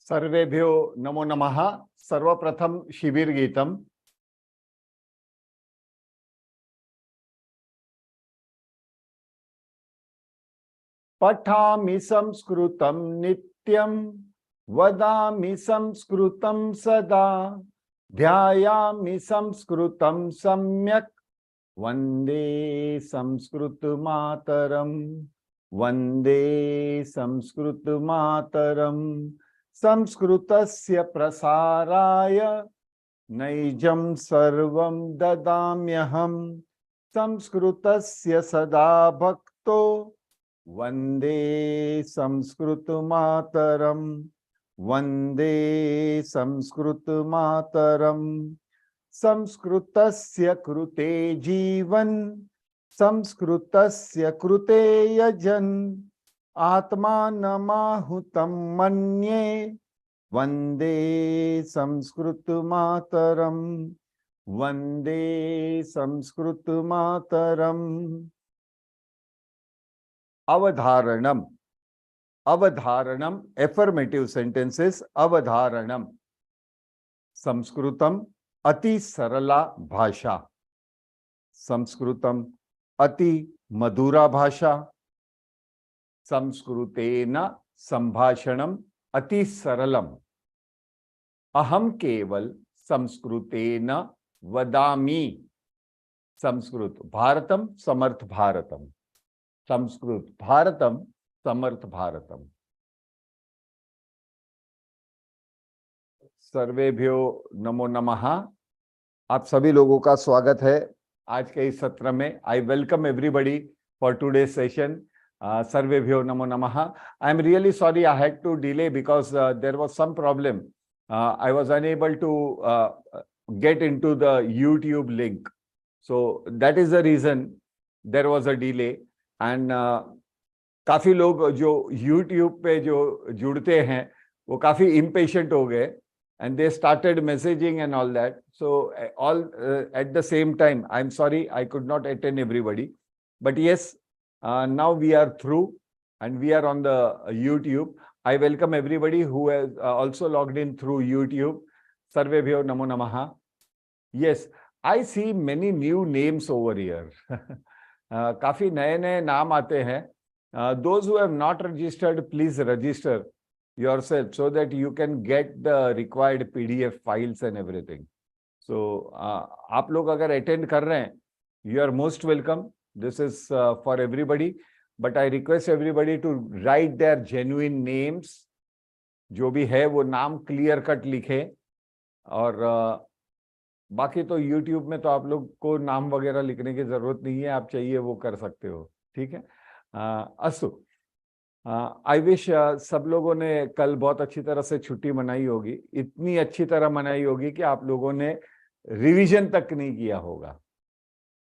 सर्वेभ्यो नमो नमः। सर्वप्रथम शिबिर गीतम। पठामि संस्कृतं नित्यं, वदामि संस्कृतं सदा, ध्यायामि संस्कृतं सम्यक्, वन्दे संस्कृतमातरम्, वन्दे संस्कृतमातरम्। संस्कृतस्य प्रसाराय नैजं सर्वं ददाम्यहं, संस्कृतस्य सदा भक्तो वन्दे संस्कृतमातरम्, वन्दे संस्कृतमातरम्। संस्कृतस्य कृते जीवन, संस्कृतस्य कृते यजन, आत्मानमाहुतं मन्ये, वन्दे संस्कृतमातरम्, वन्दे संस्कृतमातरम्। अवधारणम। अवधारणम एफर्मेटिव सेंटेंसेस। अवधारणम। संस्कृतम अति सरला भाषा, संस्कृतम अति मधुरा भाषा, संस्कृतेन संभाषणम अति सरलम, अहम केवल संस्कृतेन वदामि। संस्कृत भारतम समर्थ भारतम, संस्कृत भारतम समर्थ भारतम। सर्वेभ्यो नमो नमः। आप सभी लोगों का स्वागत है आज के इस सत्र में। I welcome everybody for today session. सर्वेभ्यो नमो नमः। I am really sorry I had to delay because there was some problem. I was unable to get into the YouTube link, so that is the reason there was a delay. And काफी लोग जो YouTube पे जो जुड़ते हैं वो काफी impatient हो गए, and they started messaging and all that. So all at the same time, I'm sorry I could not attend everybody, but yes, now we are through and we are on the YouTube. I welcome everybody who has also logged in through YouTube. Sarvebhyo namo namaha. Yes, I see many new names over here. काफी नए नए नाम आते हैं. Those who have not registered, please register yourself so that you can get the required PDF files and everything. So आप लोग अगर attend कर रहे हैं, you are most welcome. This is for everybody. But I request everybody to write their genuine names. जो भी है वो नाम क्लियर कट लिखे. और बाकी तो YouTube में तो आप लोग को नाम वगैरह लिखने की जरूरत नहीं है, आप चाहिए वो कर सकते हो. ठीक है. अस्तु. आई विश सब लोगों ने कल बहुत अच्छी तरह से छुट्टी मनाई होगी. इतनी अच्छी तरह मनाई होगी कि आप लोगों ने रिवीजन तक नहीं किया होगा.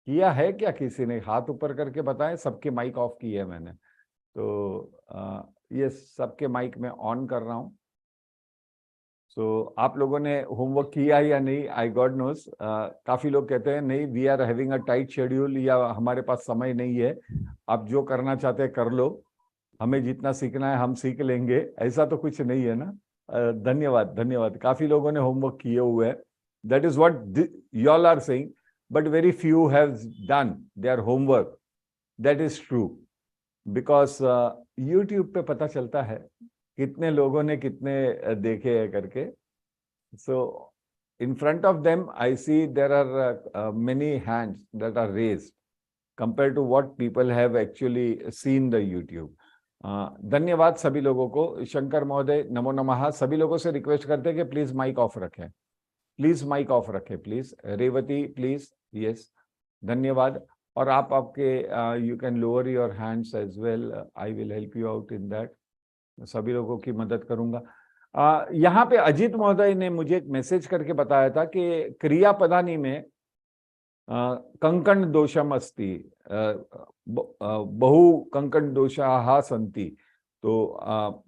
किया है क्या? किसी ने हाथ ऊपर करके बताएं. सबके माइक ऑफ किए है मैंने. तो ये सबके माइक में ऑन कर रहा हूं. सो आप लोगों ने होमवर्क किया या नहीं, आई गॉड नोस. काफी लोग कहते हैं नहीं, we are having a tight schedule, या हमारे पास समय नहीं है. आप जो करना चाहते हैं कर लो, हमें जितना सीखना है हम सीख लेंगे. ऐसा तो कुछ नहीं है ना. धन्यवाद धन्यवाद. काफी लोगों ने होमवर्क किए हुए हैं. That is what you all are saying. But very few have done their homework. That is true. Because YouTube पे पता चलता है कितने लोगों ने कितने देखे हैं करके. So in front of them I see there are many hands that are raised compared to what people have actually seen the YouTube. धन्यवाद सभी लोगों को. शंकर महोदय नमो नमः. सभी लोगों से रिक्वेस्ट करते हैं कि प्लीज माइक ऑफ रखें. प्लीज माइक ऑफ रखें प्लीज. रेवती प्लीज. यस, धन्यवाद. और आप आपके you can lower your hands as well. I will help you out in that. सभी लोगों की मदद करूंगा. यहाँ पे अजीत महोदय ने मुझे एक मैसेज करके बताया था कि क्रियापदानी में कंकण दोषम अस्ति, बहु कंकण दोषाः सन्ति. तो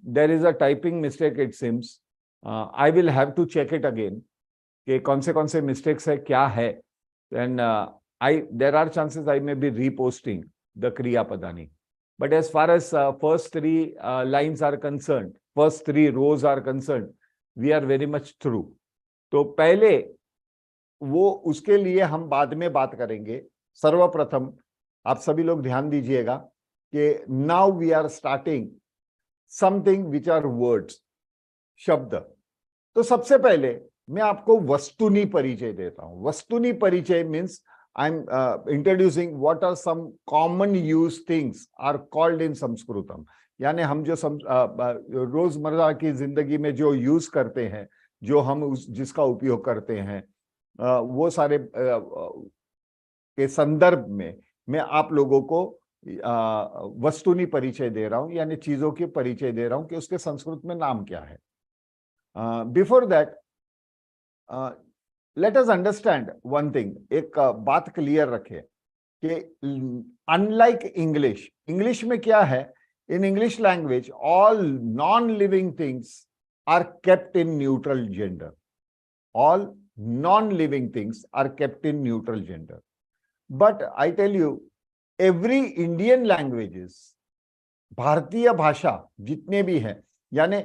there is a typing mistake it seems. I will have to check it again कि कौन से मिस्टेक्स है, क्या है. And there are chances I may be reposting the Kriya Padani. But as far as first three lines are concerned, first three rows are concerned, we are very much through. तो पहले वो उसके लिए हम बाद में बात करेंगे। सर्वप्रथम आप सभी लोग ध्यान दीजिएगा कि now we are starting something which are words, शब्द। तो सबसे पहले मैं आपको वस्तुनि परिचय देता हूं। वस्तुनि परिचय means I am introducing what are some common use things are called in Sanskritam. यानी हम जो रोजमर्रा की जिंदगी में जो यूज करते हैं, जो हम जिसका उपयोग करते हैं, वो सारे के संदर्भ में मैं आप लोगों को वस्तुनि परिचय दे रहा हूं, यानी चीजों की परिचय दे रहा हूं कि उसके संस्कृत में नाम क्या है। Before that let us understand one thing. एक बात क्लियर रखें कि अनलाइक इंग्लिश, इंग्लिश में क्या है, in English language all non living things are kept in neutral gender. All non-living things are kept in neutral gender. But I tell you, every Indian languages, भारतीय भाषा जितने भी हैं, यानी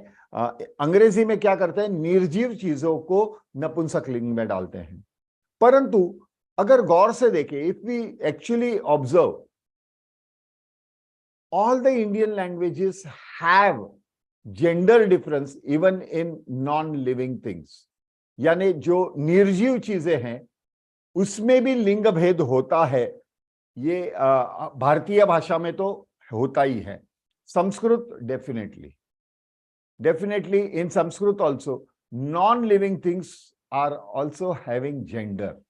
अंग्रेजी में क्या करते हैं, निर्जीव चीजों को नपुंसक लिंग में डालते हैं। परंतु अगर गौर से देखें, if we actually observe, all the Indian languages have gender difference even in non-living things. यानी जो निर्जीव चीजें हैं उसमें भी लिंग भेद होता है। ये भारतीय भाषा में तो होता ही है। Sanskrit definitely in Sanskrit also non living things are also having gender.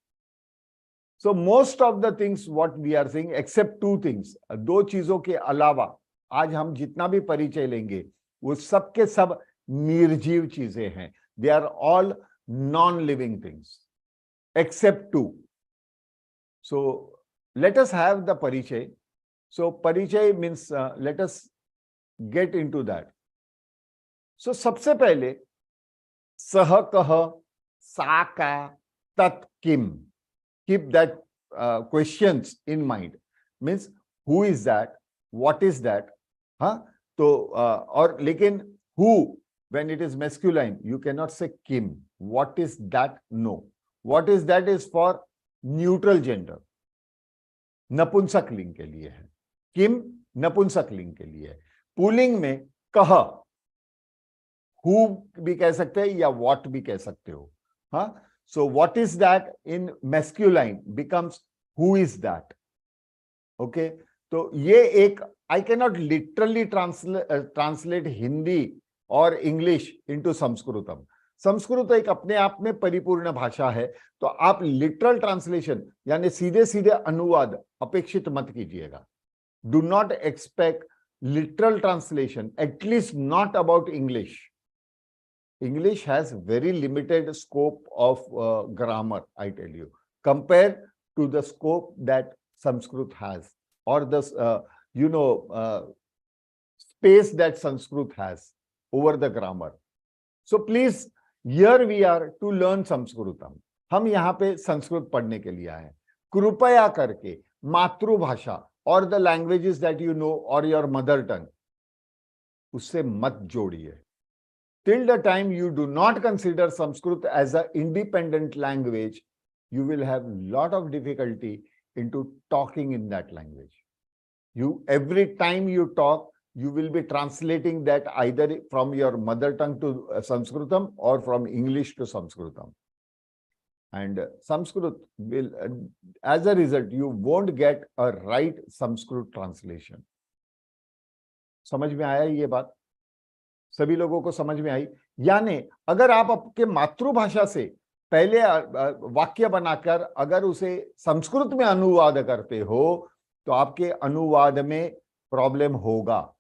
So most of the things what we are saying, except two things, दो चीजों के अलावा आज हम जितना भी परिचय लेंगे वो सब के सब निर्जीव चीजें हैं। They are all non-living things except two. So let us have the parichay. So parichay means let us get into that. So सबसे पहले सह कह सा का tat kim, keep that questions in mind. Means who is that, what is that, हाँ तो और लेकिन who, when it is masculine you cannot say kim. What is that? No. What is that is for neutral gender. नपुंसक लिंग के लिए है। किम नपुंसक लिंग के लिए है। पुल्लिंग में कह, हु भी कह सकते हैं या व्हाट भी कह सकते हो। हाँ, so what is that in masculine becomes who is that. Okay, तो ये एक, आई can not literally translate Hindi और इंग्लिश इनटू संस्कृतम। संस्कृत एक अपने आप में परिपूर्ण भाषा है, तो आप लिटरल ट्रांसलेशन यानी सीधे सीधे अनुवाद अपेक्षित मत कीजिएगा। Do not expect literal translation, at least not about English. English has very limited scope of grammar, I tell you, compare to the scope that Sanskrit has, और the space that Sanskrit has over the grammar. So please, here we are to learn Sanskritam. हम यहाँ पे संस्कृत पढ़ने के लिए आए हैं। कृपया करके मातृभाषा और the languages that you know और योर मदर टंग, उससे मत जोड़िए। Till the time you do not consider Sanskrit as an independent language, you will have lot of difficulty into talking in that language. Every time you talk, you will be translating that either from your mother tongue to Sanskritam or from English to Sanskritam. And Sanskrit will, as a result, you won't get a right Sanskrit translation. समझ में आया ये बात? सभी लोगों को समझ में आई? यानी अगर आप आपके मातृभाषा से पहले वाक्य बनाकर अगर उसे संस्कृत में अनुवाद करते हो तो आपके अनुवाद में प्रॉब्लम होगा।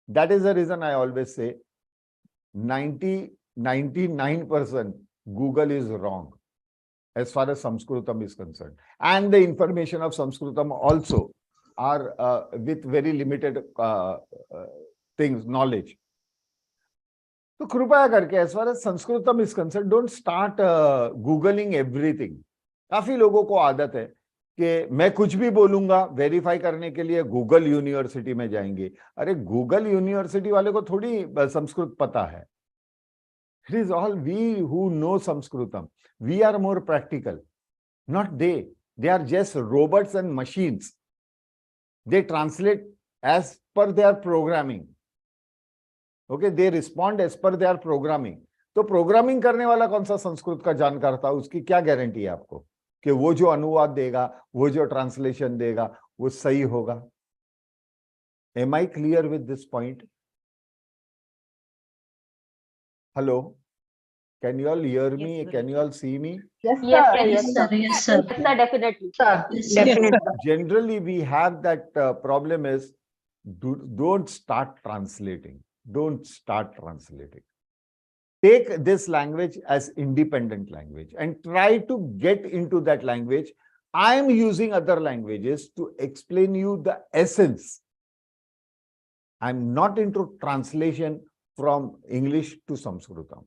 That is the reason I always say 99% Google is wrong as far as Sanskritam is concerned, and the information of Sanskritam also are with very limited things, knowledge. तो कृपया करके as far as Sanskritam is concerned, don't start googling everything. काफी लोगों को आदत है कि मैं कुछ भी बोलूंगा वेरीफाई करने के लिए गूगल यूनिवर्सिटी में जाएंगे। अरे गूगल यूनिवर्सिटी वाले को थोड़ी संस्कृत पता है। It is all we who know Sanskritam. We are more practical, not they. They are just robots and machines. They translate as per their programming. Okay, they respond as per their programming. तो programming करने वाला कौन सा संस्कृत का जानकार था, उसकी क्या गारंटी है आपको कि वो जो अनुवाद देगा, वो जो ट्रांसलेशन देगा, वो सही होगा? Am I clear with this point? Hello, can you all hear me? Yes, Can you all see me? Yes, sir. Yes, sir. Yes, sir. Yes, sir. Yes, sir. Definitely. Sir, definitely. Generally, we have that problem is don't start translating. Don't start translating. Take this language as independent language and try to get into that language. I am using other languages to explain you the essence. I'm not into translation from English to Sanskritam.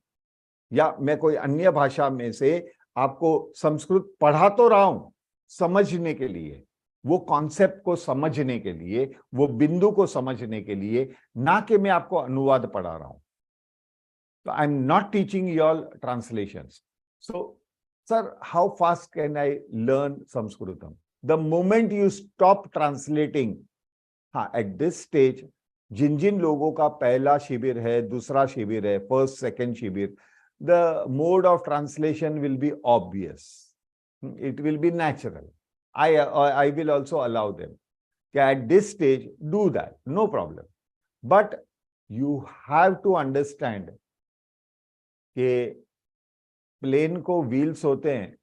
या मैं कोई अन्य भाषा में से आपको संस्कृत पढ़ा तो रहा हूं समझने के लिए, वो कॉन्सेप्ट को समझने के लिए, वो बिंदु को समझने के लिए, ना कि मैं आपको अनुवाद पढ़ा रहा हूं. So I'm not teaching you all translations. So, sir, how fast can I learn Sanskritam? The moment you stop translating, at this stage, जिन जिन लोगों का पहला शिविर है, दूसरा शिविर है, फर्स्ट सेकंड शिविर, the mode of translation will be obvious. It will be natural. I will also allow them. At this stage, do that, no problem. But you have to understand कि प्लेन को wheels होते हैं,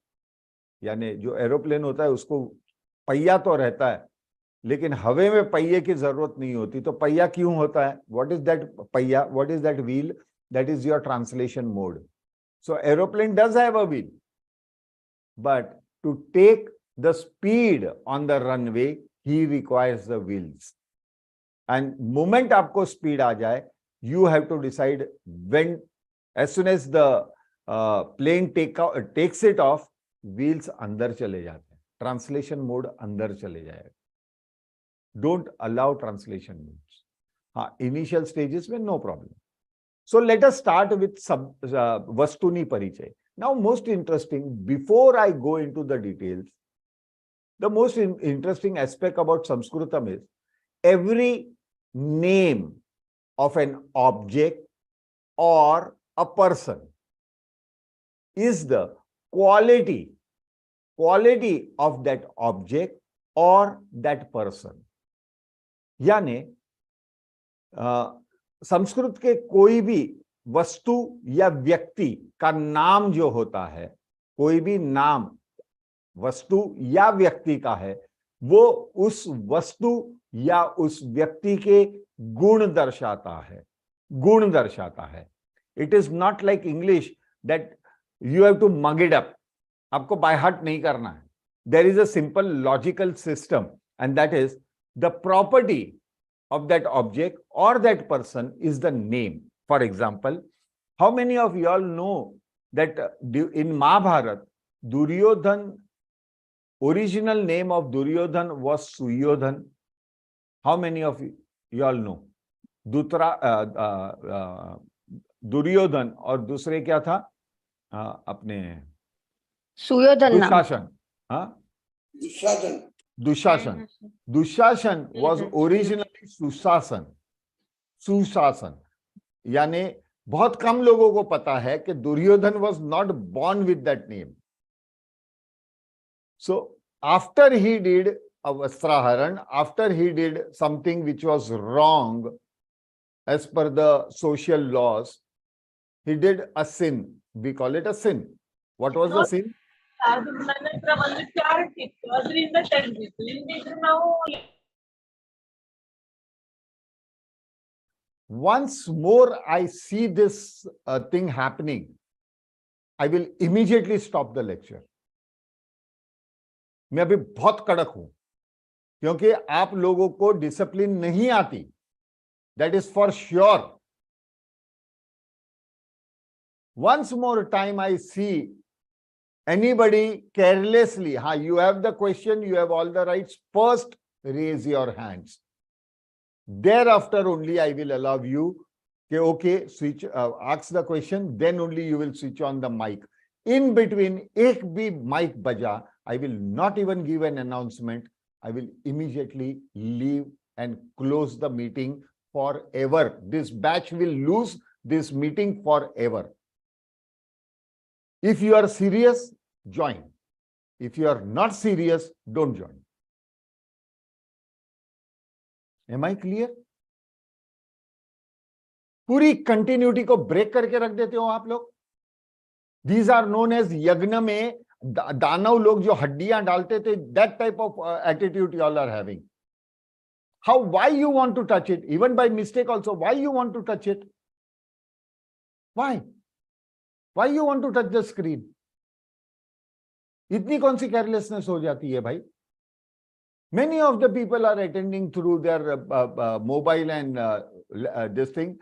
यानी जो aeroplane होता है उसको पहिया तो रहता है, लेकिन हवा में पहिए की जरूरत नहीं होती. तो पहिया क्यों होता है? What is that पहिया? What is that wheel? That is your translation mode. So aeroplane does have a wheel, but to take the speed on the runway, he requires the wheels. And moment आपको speed आ जाए, you have to decide when. As soon as the plane takes it off, wheels अंदर चले जाते हैं, translation mode अंदर चले जाएगा. Don't allow translation modes. Initial stages में no problem. So let us start with Vastuni Parichay. Now, most interesting, before I go into the details, the most interesting aspect about Sanskritam is every name of an object or a person is the quality of that object or that person. यानी संस्कृत के कोई भी वस्तु या व्यक्ति का नाम जो होता है, कोई भी नाम वस्तु या व्यक्ति का है, वो उस वस्तु या उस व्यक्ति के गुण दर्शाता है, गुण दर्शाता है. It is not like English that you have to mug it up. आपको by heart नहीं करना है. There is a simple logical system, and that is the property of that object or that person is the name. For example, how many of you all know that in Mahabharata, Duryodhan, original name of Duryodhan was Suyodhan? How many of you all know? Duryodhan और दूसरे क्या था? अपने Suyodhana. Dushasan. Dushasan. Dushasan was originally सुशासन. सुशासन. यानी बहुत कम लोगों को पता है कि Duryodhan was not born with that name. So after he did a Vastraharan, after he did something which was wrong as per the social laws, he did a sin. We call it a sin. What was the sin? Once more I see this thing happening, I will immediately stop the lecture. मैं अभी बहुत कड़क हूं क्योंकि आप लोगों को discipline नहीं आती. That is for sure. Once more time I see anybody carelessly, you have the question, you have all the rights. First, raise your hands. Thereafter only I will allow you कि okay, switch, ask the question, then only you will switch on the mic. In between, एक भी mic बजा, I will not even give an announcement. I will immediately leave and close the meeting forever. This batch will lose this meeting forever. If you are serious, join. If you are not serious, don't join. Am I clear? पूरी continuity को break करके रख देते हो आप लोग. These are known as यज्ञ में दानव लोग जो हड्डियां डालते थे. That type of attitude you all are having. How? Why you want to touch it? Even by mistake also. Why you want to touch it? Why? Why you want to touch the screen? इतनी कौन सी carelessness हो जाती है भाई? Many of the people are attending through their mobile and this thing,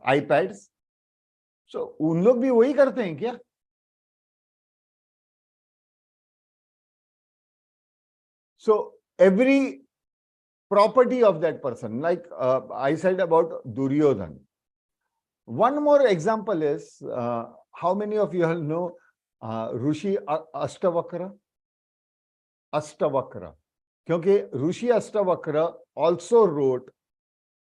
iPads. So उन लोग भी वही करते हैं क्या? So every property of that person, like I said about Duryodhan. One more example is, how many of you all know ऋषि अष्टवक्र? अष्टवक्र, क्योंकि ऋषि Ashtavakra also wrote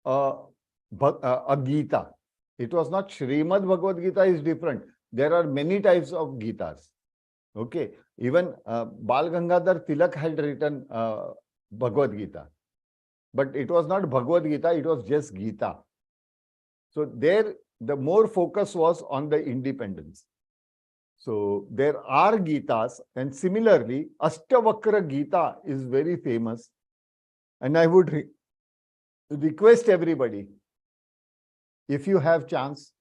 a Gita. It was not Srimad Bhagavad Gita is different. There are many types of Gitas. Okay, even Bal Gangadhar Tilak had written Bhagavad Gita, but it was not Bhagavad Gita, it was just Gita. So there the more focus was on the independence. So there are Gitas, and similarly Ashtavakra Gita is very famous, and I would request everybody, if you have chance,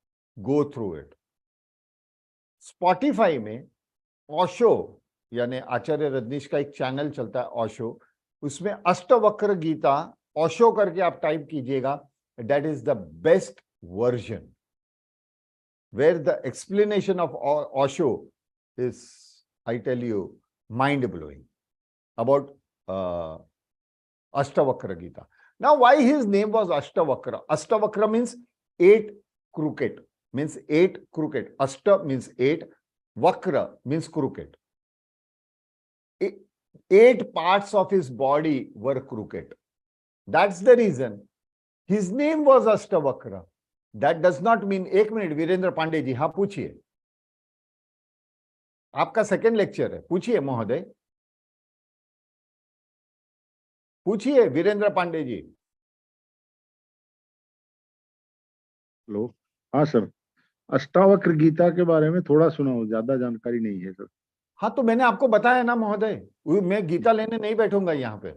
go through it. Spotify में ओशो यानी आचार्य रजनीश का एक channel चलता है ओशो, उसमें अष्टवक्र गीता ओशो करके आप type कीजिएगा. That is the best version where the explanation of Osho is, I tell you, mind-blowing about Ashtavakra Gita. Now, why his name was Ashtavakra? Ashtavakra means 8 crooked, means 8 crooked. Ashta means 8, Vakra means crooked. 8 parts of his body were crooked. That's the reason his name was Ashtavakra. That does not mean, एक minute Virendra Pandey ji, हाँ पूछिए, आपका second lecture है, पूछिए महोदय, पूछिए Virendra Pandey ji. Hello, हाँ sir, Ashtavakra Gita के बारे में थोड़ा सुना हो, ज्यादा जानकारी नहीं है सर. हाँ तो मैंने आपको बताया ना महोदय, मैं गीता लेने नहीं बैठूंगा यहाँ पे,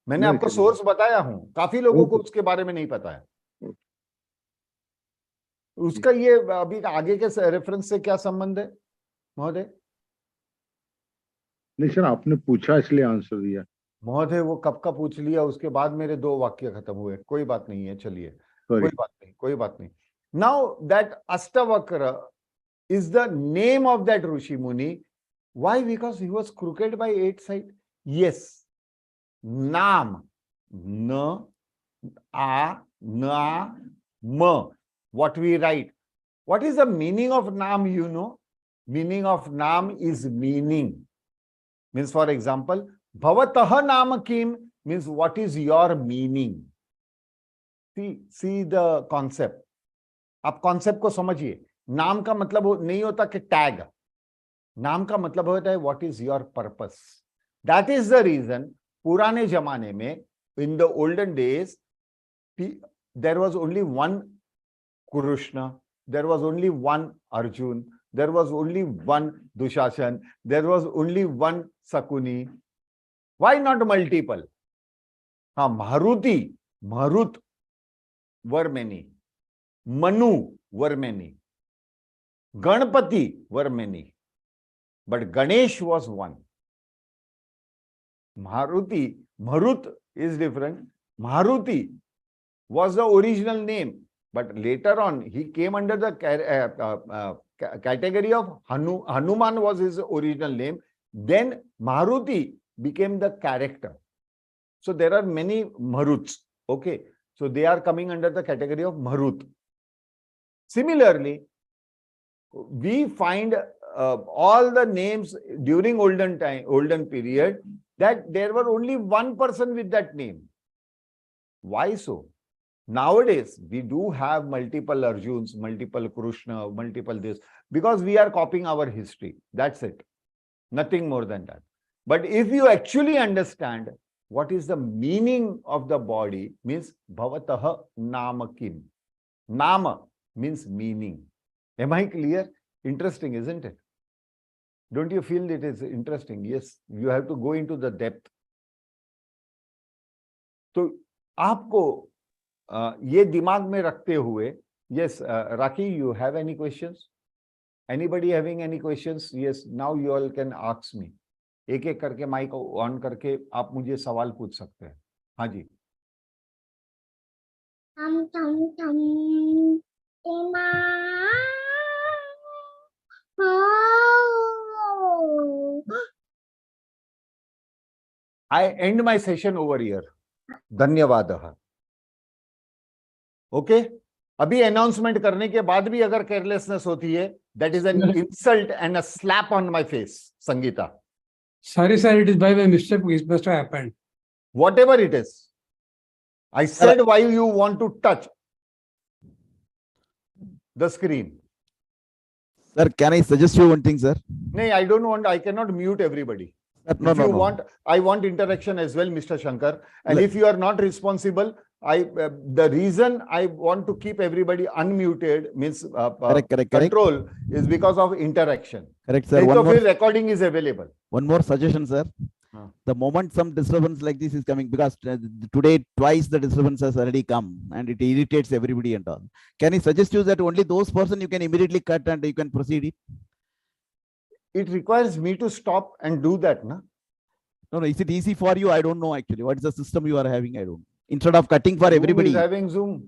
मैंने आपको सोर्स बताया हूँ. काफी लोगों को उसके बारे में नहीं पता है. उसका ये अभी आगे के रेफरेंस से क्या संबंध है महोदय? नहीं सर, आपने पूछा इसलिए आंसर दिया. महोदय वो कब का पूछ लिया, उसके बाद मेरे 2 वाक्य खत्म हुए. कोई बात नहीं है, चलिए, कोई बात नहीं, कोई बात नहीं. Now that Ashtavakra is the name of that Rishi Muni. Why? Because he was crooked by 8 sides. Yes. Nam. Na. A. Na. Ma. What we write. What is the meaning of Nam, you know? Meaning of Nam is meaning. Means, for example, Bhavatah Nam Kim means what is your meaning? See the concept. आप concept को समझिए. नाम का मतलब नहीं होता कि tag. नाम का मतलब होता है what is your purpose. That is the reason पुराने जमाने में, in the olden days, there was only one Krishna, there was only one Arjun, there was only one Dushasan, there was only one Shakuni. Why not multiple? हाँ, Marut were many, Manu were many, Ganpati were many, but Ganesh was one. Marut is different. Maruti was the original name, but later on he came under the category of Hanuman was his original name. Then Maruti became the character. So there are many Maruts. Okay, so they are coming under the category of Marut. Similarly, we find all the names during olden period that there were only one person with that name. Why so? Nowadays, we do have multiple Arjuns, multiple Krishna, multiple this, because we are copying our history. That's it. Nothing more than that. But if you actually understand what is the meaning of the body, means bhavatah nama kim. Nama means meaning. Am I clear? Interesting, isn't it? Don't you feel it is interesting? Yes, you have to go into the depth. तो आपको ये दिमाग में रखते हुए, yes, Raki, you have any questions? Anybody having any questions? Yes, now you all can ask me. एक एक करके माइक ऑन करके आप मुझे सवाल पूछ सकते हैं. हाँ जी. I end my session over here. धन्यवाद. ओके अभी अनाउंसमेंट करने के बाद भी अगर केयरलेसनेस होती है, that is an insult and a slap on my face. Sangeeta, sorry sir, it is by my mistake, it must have happened. whatever it is, I said why you want to touch the screen. Sir, can I suggest you one thing, sir? No, I don't want, I cannot mute everybody. No, if you want, I want interaction as well, Mr. Shankar. And if you are not responsible, the reason I want to keep everybody unmuted means correct. control is because of interaction. Correct, sir. One more recording is available. One more suggestion, sir. The moment some disturbance like this is coming, because today twice the disturbance has already come and it irritates everybody and all. Can I suggest you that only those person you can immediately cut and you can proceed it? It requires me to stop and do that, na? No, is it easy for you? I don't know actually. What is the system you are having? I don't know. Instead of cutting for everybody. Zoom is having Zoom.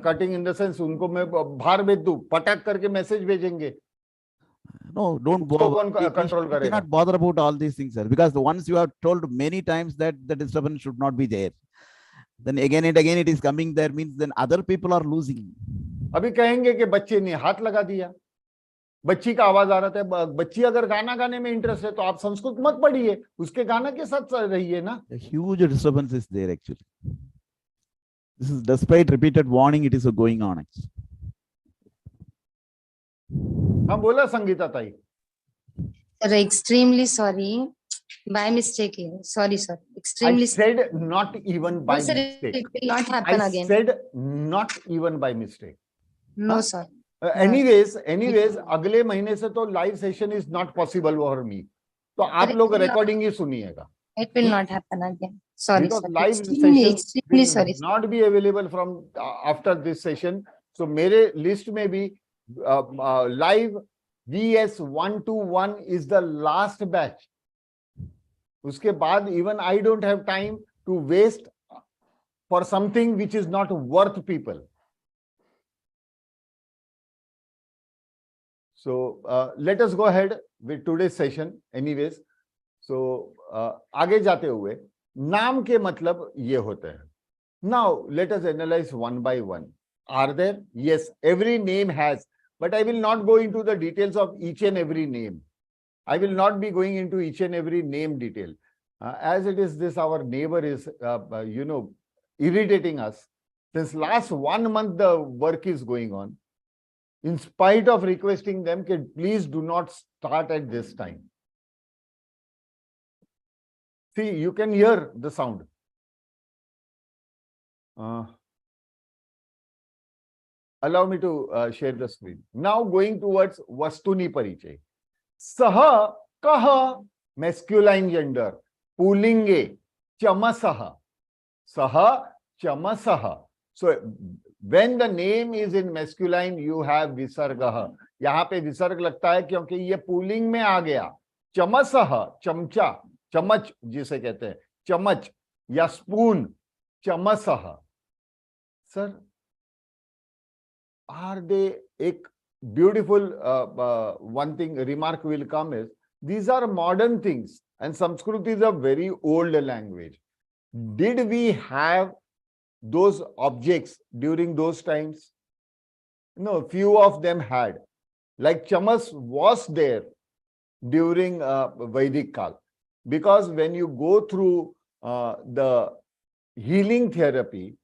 Cutting in the sense, unko मैं बाहर भेज दूं, पटक करके message भेजेंगे. No, don't bother. Control you cannot bother about all these things, sir. Because once you have told many times that the disturbance should not be there, then again and again it is coming there, means then other people are losing. अभी कहेंगे कि बच्चे ने हाथ लगा दिया, बच्ची का आवाज आ रहा था. बच्ची अगर गाना गाने में इंटरेस्ट है तो आप संस्कृत मत पढ़िए, उसके गाना के साथ रहिए ना. A huge disturbance is there actually. This is despite repeated warning, it is going on actually. हाँ बोला संगीता ताई. Sir, extremely sorry. By mistake. Sorry, sir. Extremely I said not even by no, sir, mistake. it will not happen I again. said not even by mistake. No, sir. Anyways, अगले महीने से तो live session is not possible for me. तो आप लोग recording ही सुनिएगा. It will not happen again. Sorry, Because sir. live Extremely session will sorry. Sir. not be available from after this session. So मेरे list में भी live VS121 is the last batch. उसके बाद even I don't have time to waste for something which is not worth people. So let us go ahead with today's session anyways. So आगे जाते हुए नाम के मतलब ये होते हैं. Now let us analyze one by one. Are there? Yes, every name has, but I will not go into the details of each and every name. I will not be going into each and every name detail. As it is this, our neighbor is, irritating us. Since last 1 month, the work is going on. In spite of requesting them, please do not start at this time. See, you can hear the sound. Allow me to share the screen. Now going towards Vastuni Parichay. Saha, kaha, masculine gender. Pulinge, chamasaha. Saha, chamasaha. So when the name is in masculine, you have visargaha. यहाँ पे विसर्ग लगता है क्योंकि ये pulling में आ गया. चमसह, चमचा, चमच जिसे कहते हैं, चमच या स्पून, चमसह. Sir, are they एक beautiful one thing remark will come is these are modern things and Sanskrit is a very old language. Did we have those objects during those times? No, few of them had. Like chamas was there during Vedic Kal. Because when you go through the healing therapy,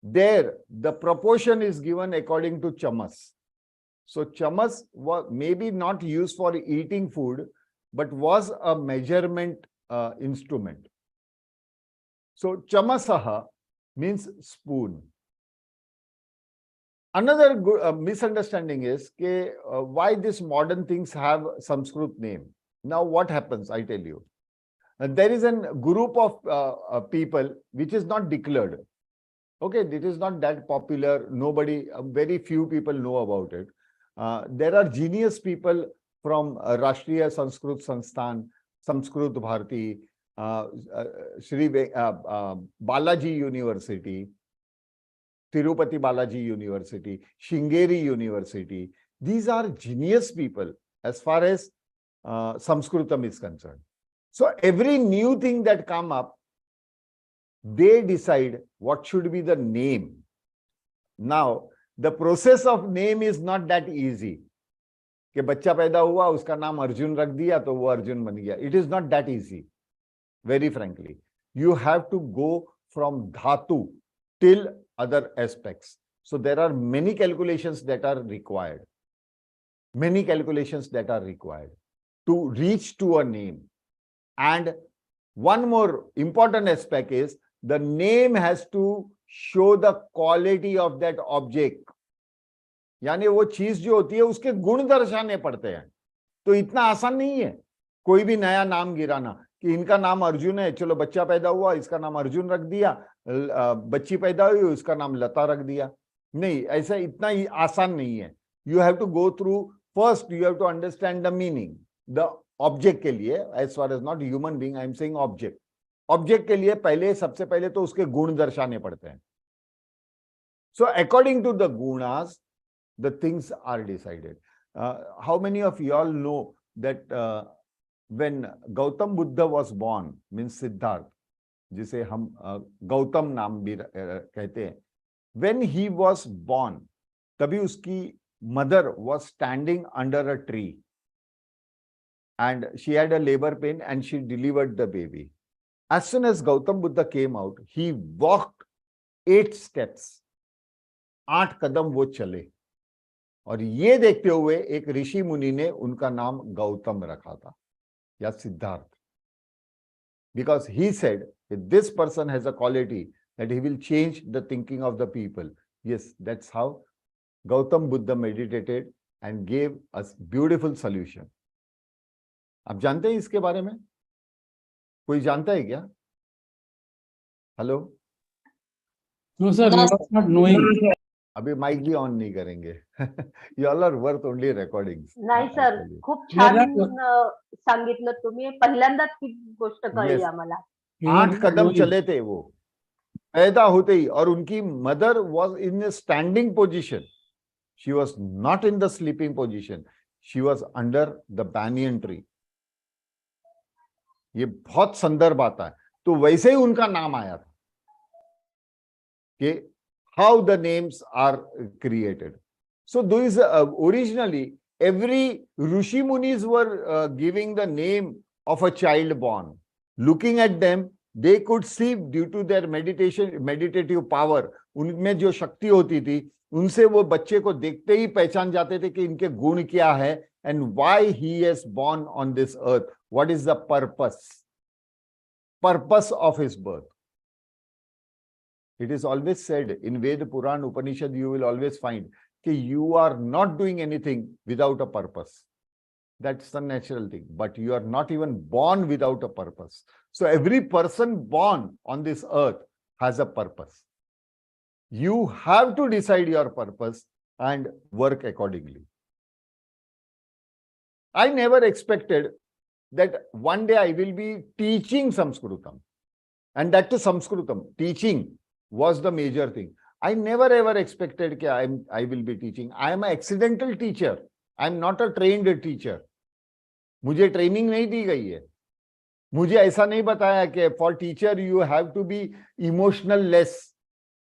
there the proportion is given according to chamas. So chamas was maybe not used for eating food, but was a measurement instrument. So chamasaha means spoon. Another misunderstanding is why these modern things have Sanskrit name. Now what happens, I tell you. There is a group of people which is not declared. Okay, it is not that popular. Nobody, very few people know about it. There are genius people from Rashtriya Sanskrit Sansthan, Sanskrit Bharati, Shri Balaji University, Tirupati Balaji University, Shringeri University. These are genius people as far as Sanskritam is concerned. So every new thing that come up, they decide what should be the name. Now, the process of name is not that easy. कि बच्चा पैदा हुआ, उसका नाम अर्जुन रख दिया, तो वो अर्जुन बन गया. It is not that easy. Very frankly, you have to go from dhatu till other aspects. So there are many calculations that are required. Many calculations that are required to reach to a name. And one more important aspect is the name has to show the quality of that object. यानी वो चीज जो होती है उसके गुण दर्शाने पड़ते हैं. तो इतना आसान नहीं है कोई भी नया नाम गिराना कि इनका नाम अर्जुन है, चलो बच्चा पैदा हुआ, इसका नाम अर्जुन रख दिया, बच्ची पैदा हुई, उसका नाम लता रख दिया. नहीं, ऐसा इतना ही आसान नहीं है. You have to go through, first you have to understand the meaning. The object के लिए, as far as not human being, I am saying object. Object के लिए पहले, सबसे पहले तो उसके गुण दर्शाने पड़ते हैं. So according to the gunas, the things are decided. How many of you all know that when Gautam Buddha was born, means Siddharth, जिसे हम गौतम नाम भी कहते हैं, when he was born, तभी उसकी mother was standing under a tree and she had a labor pain and she delivered the baby. As soon as Gautam Buddha came out, he walked 8 steps. 8 कदम वो चले. और ये देखते हुए एक ऋषि मुनि ने उनका नाम गौतम रखा था या Siddharth. Because he said that this person has a quality that he will change the thinking of the people. Yes, that's how Gautam Buddha meditated and gave us beautiful solution. आप जानते हैं इसके बारे में? कोई जानता है क्या? Hello? No, sir, we are not knowing. अभी माइक भी ऑन नहीं करेंगे. You all are worth only recordings. नाही सर, actually. खूप We are छान not- सांगितलं तुम्ही. पहिल्यांदाच ही गोष्ट कळली Yes. आम्हाला. We are 8 not Kadam knowing. चले थे वो पैदा होते ही. और उनकी mother was in standing position. She was not in the sleeping position. She was under the banyan tree. ये बहुत संदर्भ आता है. तो वैसे ही उनका नाम आया था कि how the names are created. So those originally every Rishi Munis were giving the name of a child born. Looking at them, they could see due to their meditative power, उनमें जो शक्ति होती थी, उनसे वो बच्चे को देखते ही पहचान जाते थे कि इनके गुण क्या है and why he is born on this earth. What is the purpose of his birth? It is always said in Ved, Puran, Upanishad, you will always find that you are not doing anything without a purpose. That's the natural thing. But you are not even born without a purpose. So every person born on this earth has a purpose. You have to decide your purpose and work accordingly. I never expected that one day I will be teaching Sanskritam. And that to Sanskritam, teaching was the major thing. I never ever expected that I will be teaching. I am an accidental teacher. I am not a trained teacher. मुझे training नहीं दी गई है. मुझे ऐसा नहीं बताया कि for teacher you have to be emotional less.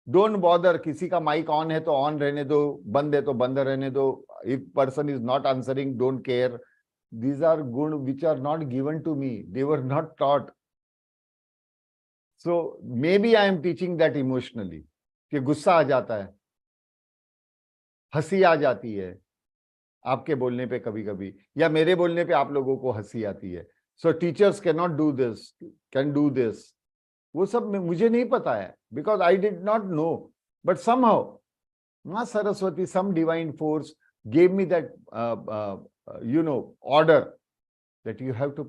Don't bother, किसी का माइक ऑन है तो ऑन रहने दो, बंद है तो बंद रहने दो, if person is not answering don't care. These are good which are not given to me, they were not taught. So maybe I am teaching that emotionally, कि गुस्सा आ जाता है, हंसी आ जाती है आपके बोलने पे कभी कभी, या मेरे बोलने पे आप लोगों को हंसी आती है. So teachers can not do this, can do this, वो सब मुझे नहीं पता है, because I did not know. But somehow मां Saraswati, some divine force gave me that order that you have to,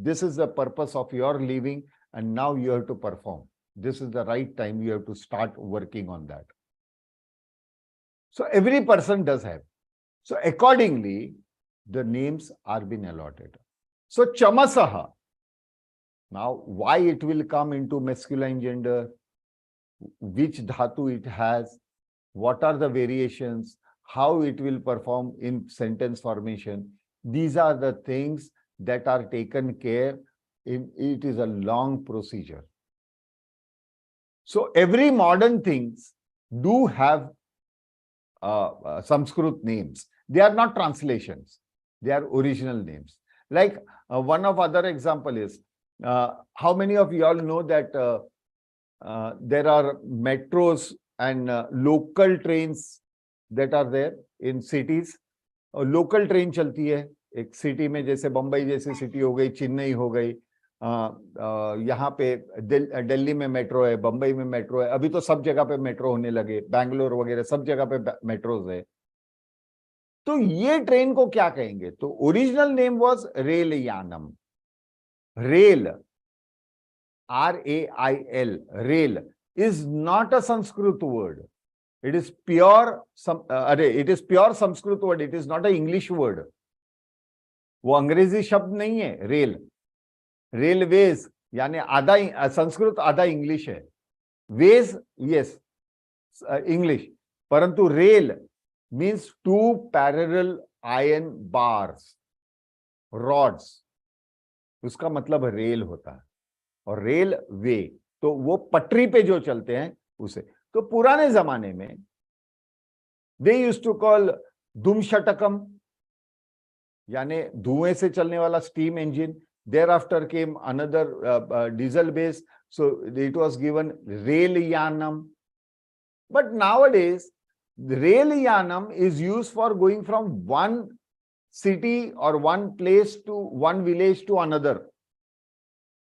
this is the purpose of your living and now you have to perform. This is the right time, you have to start working on that. So every person does have. So accordingly, the names are been allotted. So Chamasaha. Now, why it will come into masculine gender, which dhatu it has, what are the variations, how it will perform in sentence formation. These are the things that are taken care in. It is a long procedure. So every modern things do have Sanskrit names. They are not translations. They are original names. Like one of other example is, how many of you all know that there are metros and local trains that are there in cities? Local train चलती है एक city में, जैसे बम्बई जैसी city हो गई, चेन्नई हो गई, यहाँ पे दिल्ली में मेट्रो है, बम्बई में मेट्रो है, अभी तो सब जगह पे मेट्रो होने लगे, बैंगलोर वगैरह सब जगह पे मेट्रोज है. तो ये ट्रेन को क्या कहेंगे? तो original name was rail Yanam. Rail, RAIL, rail is not a Sanskrit word. It is pure it is pure Sanskrit word. It is not an English word. वो अंग्रेजी शब्द नहीं है रेल. रेलवेज यानी आधा संस्कृत आधा इंग्लिश है. वेज यस इंग्लिश, परंतु rail means two parallel iron bars, rods, उसका मतलब रेल होता है. और रेल वे तो वो पटरी पे जो चलते हैं उसे. तो पुराने जमाने में दे यूज्ड टू कॉल धूमशटकम, यानी धुएं से चलने वाला steam engine. Thereafter came another diesel base, so it was given rail yanam. But nowadays, the rail yanam is used for going from one city or one place to one village to another.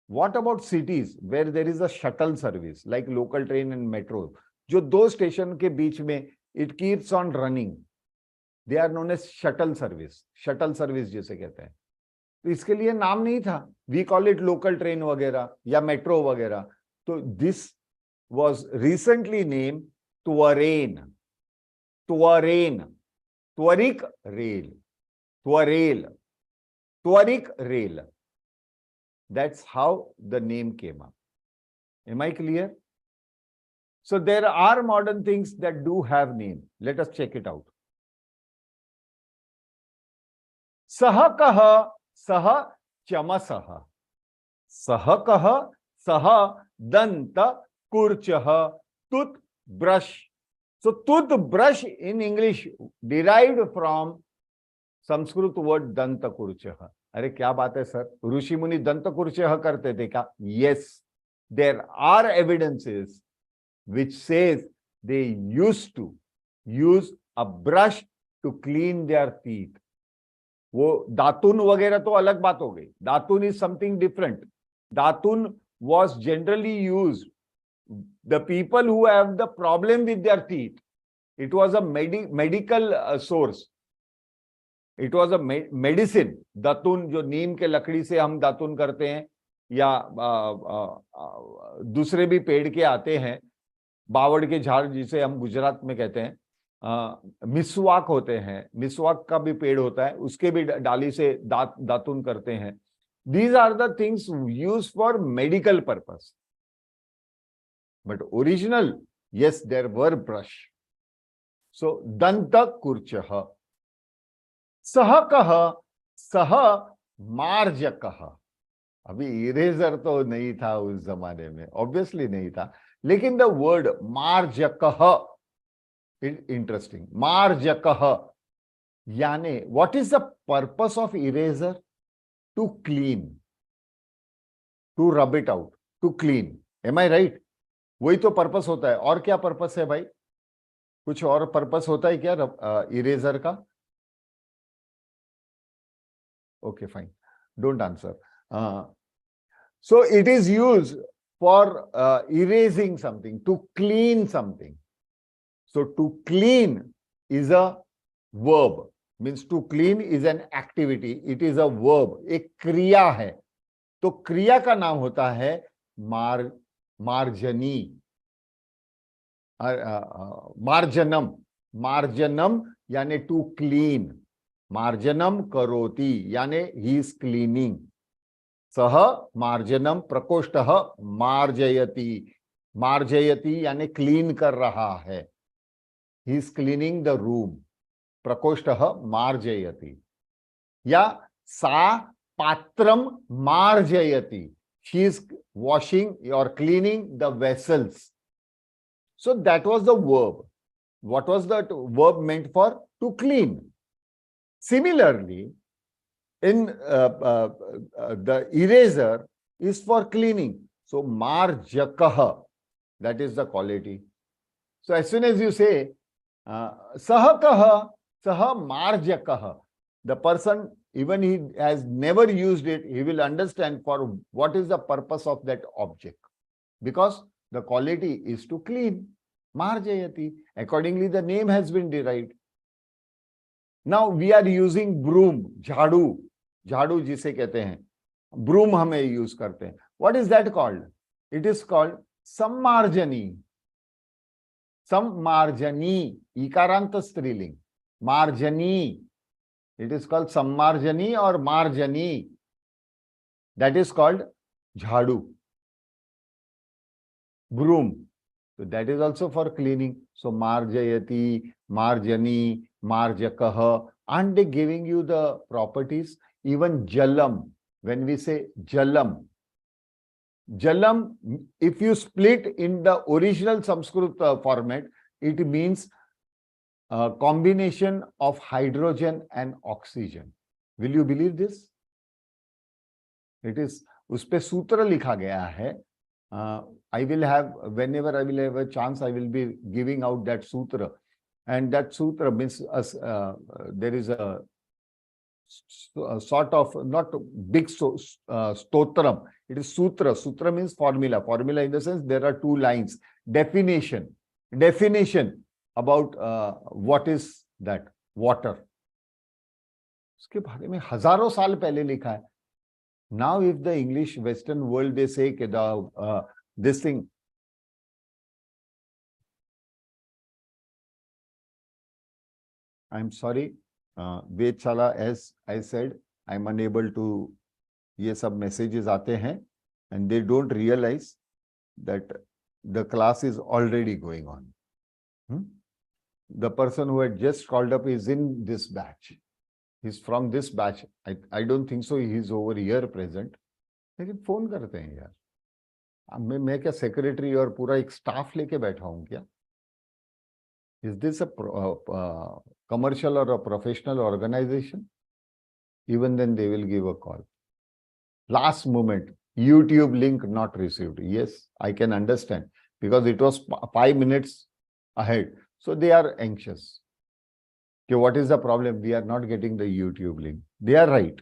What about cities where there is a shuttle service like local train and metro? जो दो station के बीच में it keeps on running. They are known as shuttle service. Shuttle service जिसे कहते हैं. तो इसके लिए नाम नहीं था. We call it local train वगैरह या मेट्रो वगैरह. तो दिस वॉज रिसेंटली नेम त्वरेन. त्वरेन, त्वरिक रेल, त्वरेल, त्वरिक रेल. That's how the name came up. Am I clear? So there are modern things that do have name. Let us check it out. Saha kaha, saha chamasaha. Saha kaha, saha danta kurchaha, toothbrush. So toothbrush in English derived from Sanskrit word danta kurchaha. अरे क्या बात है sir, ऋषि मुनि दंत कुर्चह करते थे क्या? Yes, there are evidences which says they used to use a brush to clean their teeth. वो दातुन वगैरह तो अलग बात हो गई. दातुन is something different. Datun was generally used the people who have the problem with their teeth. It was a medical source. It was a medicine. दातुन जो नीम के लकड़ी से हम दातुन करते हैं, या दूसरे भी पेड़ के आते हैं, बावड़ के झाड़ जिसे हम गुजरात में कहते हैं, मिसवाक होते हैं, मिसवाक का भी पेड़ होता है, उसके भी डाली से दातुन करते हैं. These are the things used for medical purpose. But original, yes, there were brush. So danta kurchaha. सह कह, सह मार्जकः. अभी इरेजर तो नहीं था उस जमाने में, ऑब्वियसली नहीं था. लेकिन द वर्ड मार्जकः इंटरेस्टिंग, मार्जकः यानी what is the purpose of eraser? To clean, to rub it out, to clean, am I right? वही तो पर्पस होता है। और क्या पर्पस है भाई? कुछ और पर्पस होता है क्या इरेजर का? Okay fine, don't answer. So it is use for erasing something, to clean something. So to clean is a verb, means to clean is an activity, it is a verb, एक क्रिया है। तो क्रिया का नाम होता है मार्जनी, मार्जनम, मार्जनम यानी टू क्लीन, मार्जनम करोति यानी ही इज क्लीनिंग, सह मार्जनम प्रकोष्ठः मार्जयति, मार्जयति यानी क्लीन कर रहा है, he is cleaning the room, प्रकोष्ठः मार्जयति। या सा पात्रम मार्जयति, she is washing or cleaning the vessels. So that was the verb. What was that verb meant for? To clean. Similarly, in the eraser is for cleaning. So marjakah, that is the quality. So as soon as you say sahakah, sah marjakah, the person, even he has never used it, he will understand for what is the purpose of that object, because the quality is to clean, marjayati. Accordingly, the name has been derived. Now we are using broom, झाड़ू, झाड़ू जिसे कहते हैं, broom हमें use करते हैं. What is that called? It is called sammarjani. Sammarjani, इकारांत स्त्रीलिंग, marjani. It is called sammarjani or marjani. That is called jhadu. Broom. So that is also for cleaning. So marjayati, marjani, marjakah. Aren't they giving you the properties? Even jalam. When we say jalam, jalam, if you split in the original Sanskrit format, it means a combination of hydrogen and oxygen. Will you believe this? It is, उसपे सूत्र लिखा गया है. I will have, whenever I will have a chance, I will be giving out that sutra. And that sutra means there is a sort of, not big stotram. It is sutra. Sutra means formula. Formula in the sense there are two lines. Definition. Definition about what is that water. उसके बारे में हजारों साल पहले लिखा है. Now if the English Western world, they say that this thing, I'm sorry, Vedshala, as I said, I'm unable to, ये सब messages आते हैं and they don't realize that the class is already going on. The person who had just called up is in this batch. He's from this batch. I don't think so he's over here present. लेकिन phone करते हैं यार. मैं क्या secretary और पूरा एक staff लेके बैठा हूं क्या? Is this a commercial or a professional organization? Even then they will give a call. Last moment, YouTube link not received. Yes, I can understand because it was 5 minutes ahead. So they are anxious. Okay, what is the problem? We are not getting the YouTube link. They are right.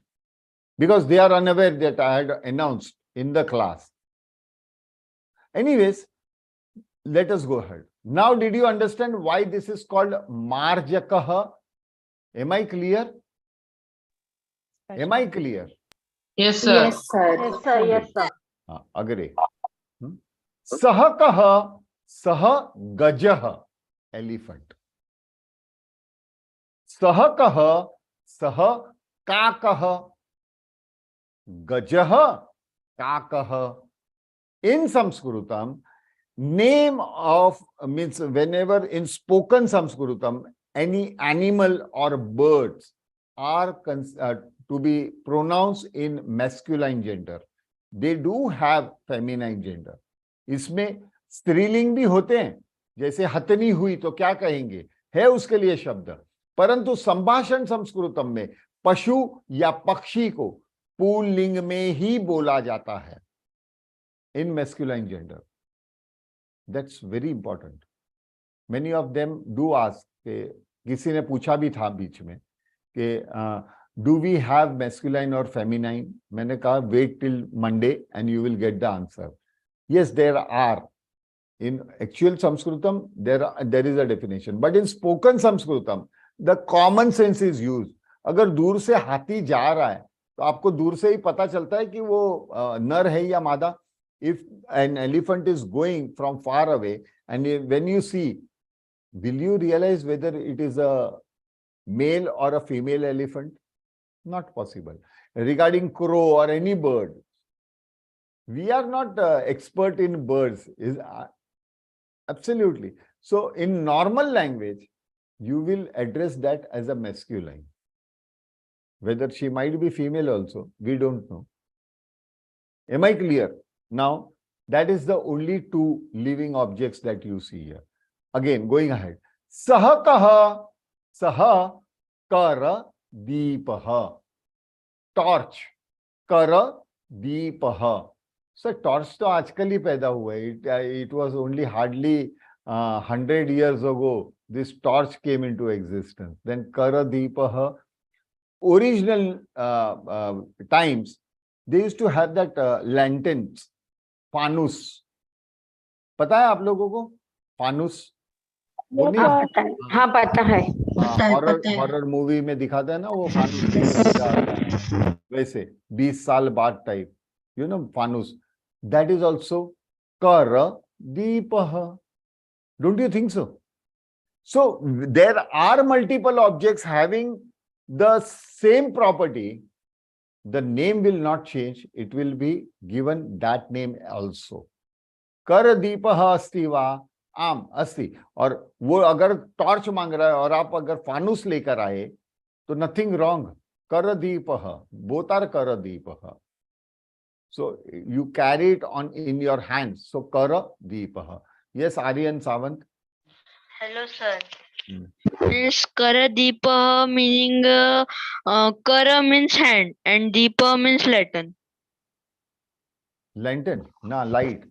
Because they are unaware that I had announced in the class. Anyways, let us go ahead. Now, did you understand why this is called Marjakah? Am I clear? Am I clear? Yes, sir. Yes, sir. Yes, sir. Yes, sir. Agree. Sahakah, sah gajah, elephant. Sahakah, sah kakah, gajah, kakah. In Sanskritam, name of means whenever in spoken Sanskritam, any animal or birds are to be pronounced in masculine gender. They do have feminine gender. इसमें स्त्रीलिंग भी होते हैं, जैसे हथनी हुई तो क्या कहेंगे, है उसके लिए शब्द, परंतु संभाषण संस्कृतम में पशु या पक्षी को पुल्लिंग में ही बोला जाता है in masculine gender. That's very important. Many of them do ask, किसी ने पूछा भी था बीच में कि डू वी हैव मैस्कुलाइन और फेमिनाइन. मैंने कहा wait till Monday and you will get the answer. Yes, there are. In actual Sanskritam, there is a definition, but in spoken Sanskritam, the common sense is used. अगर दूर से हाथी जा रहा है तो आपको दूर से ही पता चलता है कि वो नर है या मादा. If an elephant is going from far away and when you see, will you realize whether it is a male or a female elephant? Not possible. Regarding crow or any bird, we are not expert in birds. Absolutely. So in normal language, you will address that as a masculine. Whether she might be female also, we don't know. Am I clear? Now, that is the only two living objects that you see here. Again, going ahead. Saha kaha, saha kara deepaha. Torch. Kara deepaha. Sir torch तो आजकल ही पैदा हुआ है. It was only hardly 100 years ago this torch came into existence. Then karadipah, original times they used to have that lanterns, fanus. पता है आप लोगों को फानुस? वो नहीं, हाँ पता है. हॉरर मूवी में दिखाता है ना वो फानुस, वैसे 20 साल बाद टाइप, यू नो, फानुस. That is also Kara Deepaha. Don't you think so? So there are multiple objects having the same property. The name will not change. It will be given that name also. Kara Deepaha asti va आम अस्ति. और वो अगर torch मांग रहा है और आप अगर फानुस लेकर आए तो नथिंग रॉन्ग. कर दीपह, बोथ आर कर दीपह. So you carry it on in your hands. So kara deepaha. Yes, Aryan Savant. Hello, sir. Means kara deepa meaning kara means hand and deepa means lantern. Lantern? Na, light.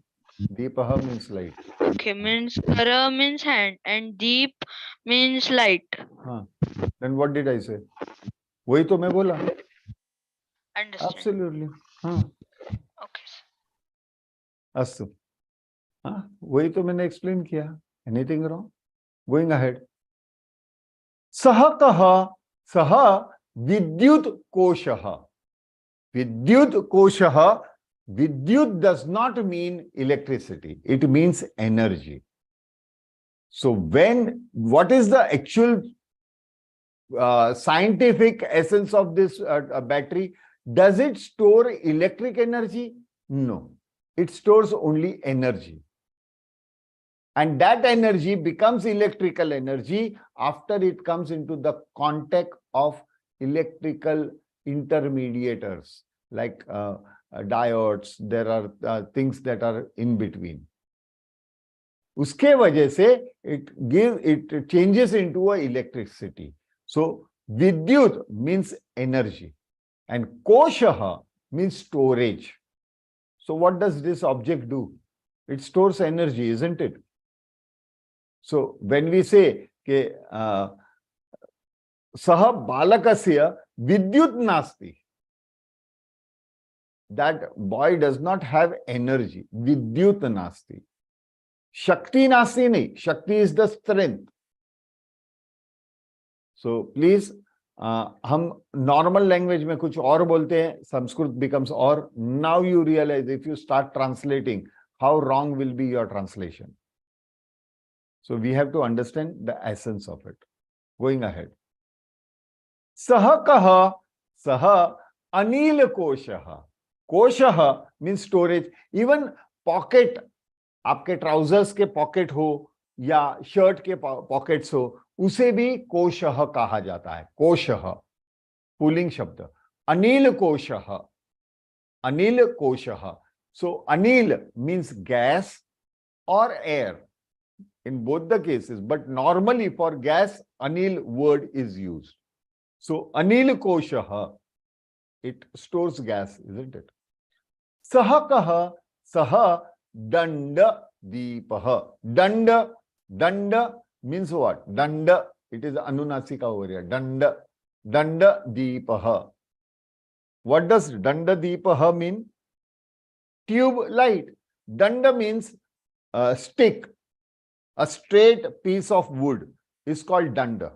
Deepaha means light. Okay, means kara means hand and deep means light. Then what did I say? वही तो मैं बोला. Understand. Absolutely. Okay. अस्तु. वही तो मैंने explain किया. Anything wrong? Going ahead. सह कह, सह विद्युत कोशः. विद्युत कोशः. Vidyut does not mean electricity. It means energy. So what is the actual scientific essence of this battery? Does it store electric energy? No. It stores only energy. And that energy becomes electrical energy after it comes into the contact of electrical intermediators like diodes. There are things that are in between. उसके वजह से it changes into a electricity. So vidyut means energy and koshaha means storage. So what does this object do? It stores energy, isn't it? So when we say ke saha balakasya vidyut nasti, that boy does not have energy. Vidyut nasti. Shakti nasti nahi. Shakti is the strength. So please, हम normal language में कुछ और बोलते हैं, Sanskrit becomes और. Now you realize if you start translating, how wrong will be your translation. So we have to understand the essence of it. Going ahead. Saha kaha, saha anil koshaha. कोशः means storage. Even pocket, आपके trousers के pocket हो या shirt के pockets हो, उसे भी कोशः कहा जाता है. कोशः पुल्लिंग शब्द. अनिल कोशः. अनिल कोशः. So anil means gas or air in both the cases, but normally for gas, anil word is used. So anil koshaha, it stores gas, isn't it? Sahakaha, saha danda deepaha. Danda means what? Danda, it is anunasika over here. Danda deepaha. What does danda deepaha mean? Tube light. Danda means stick. A straight piece of wood is called danda.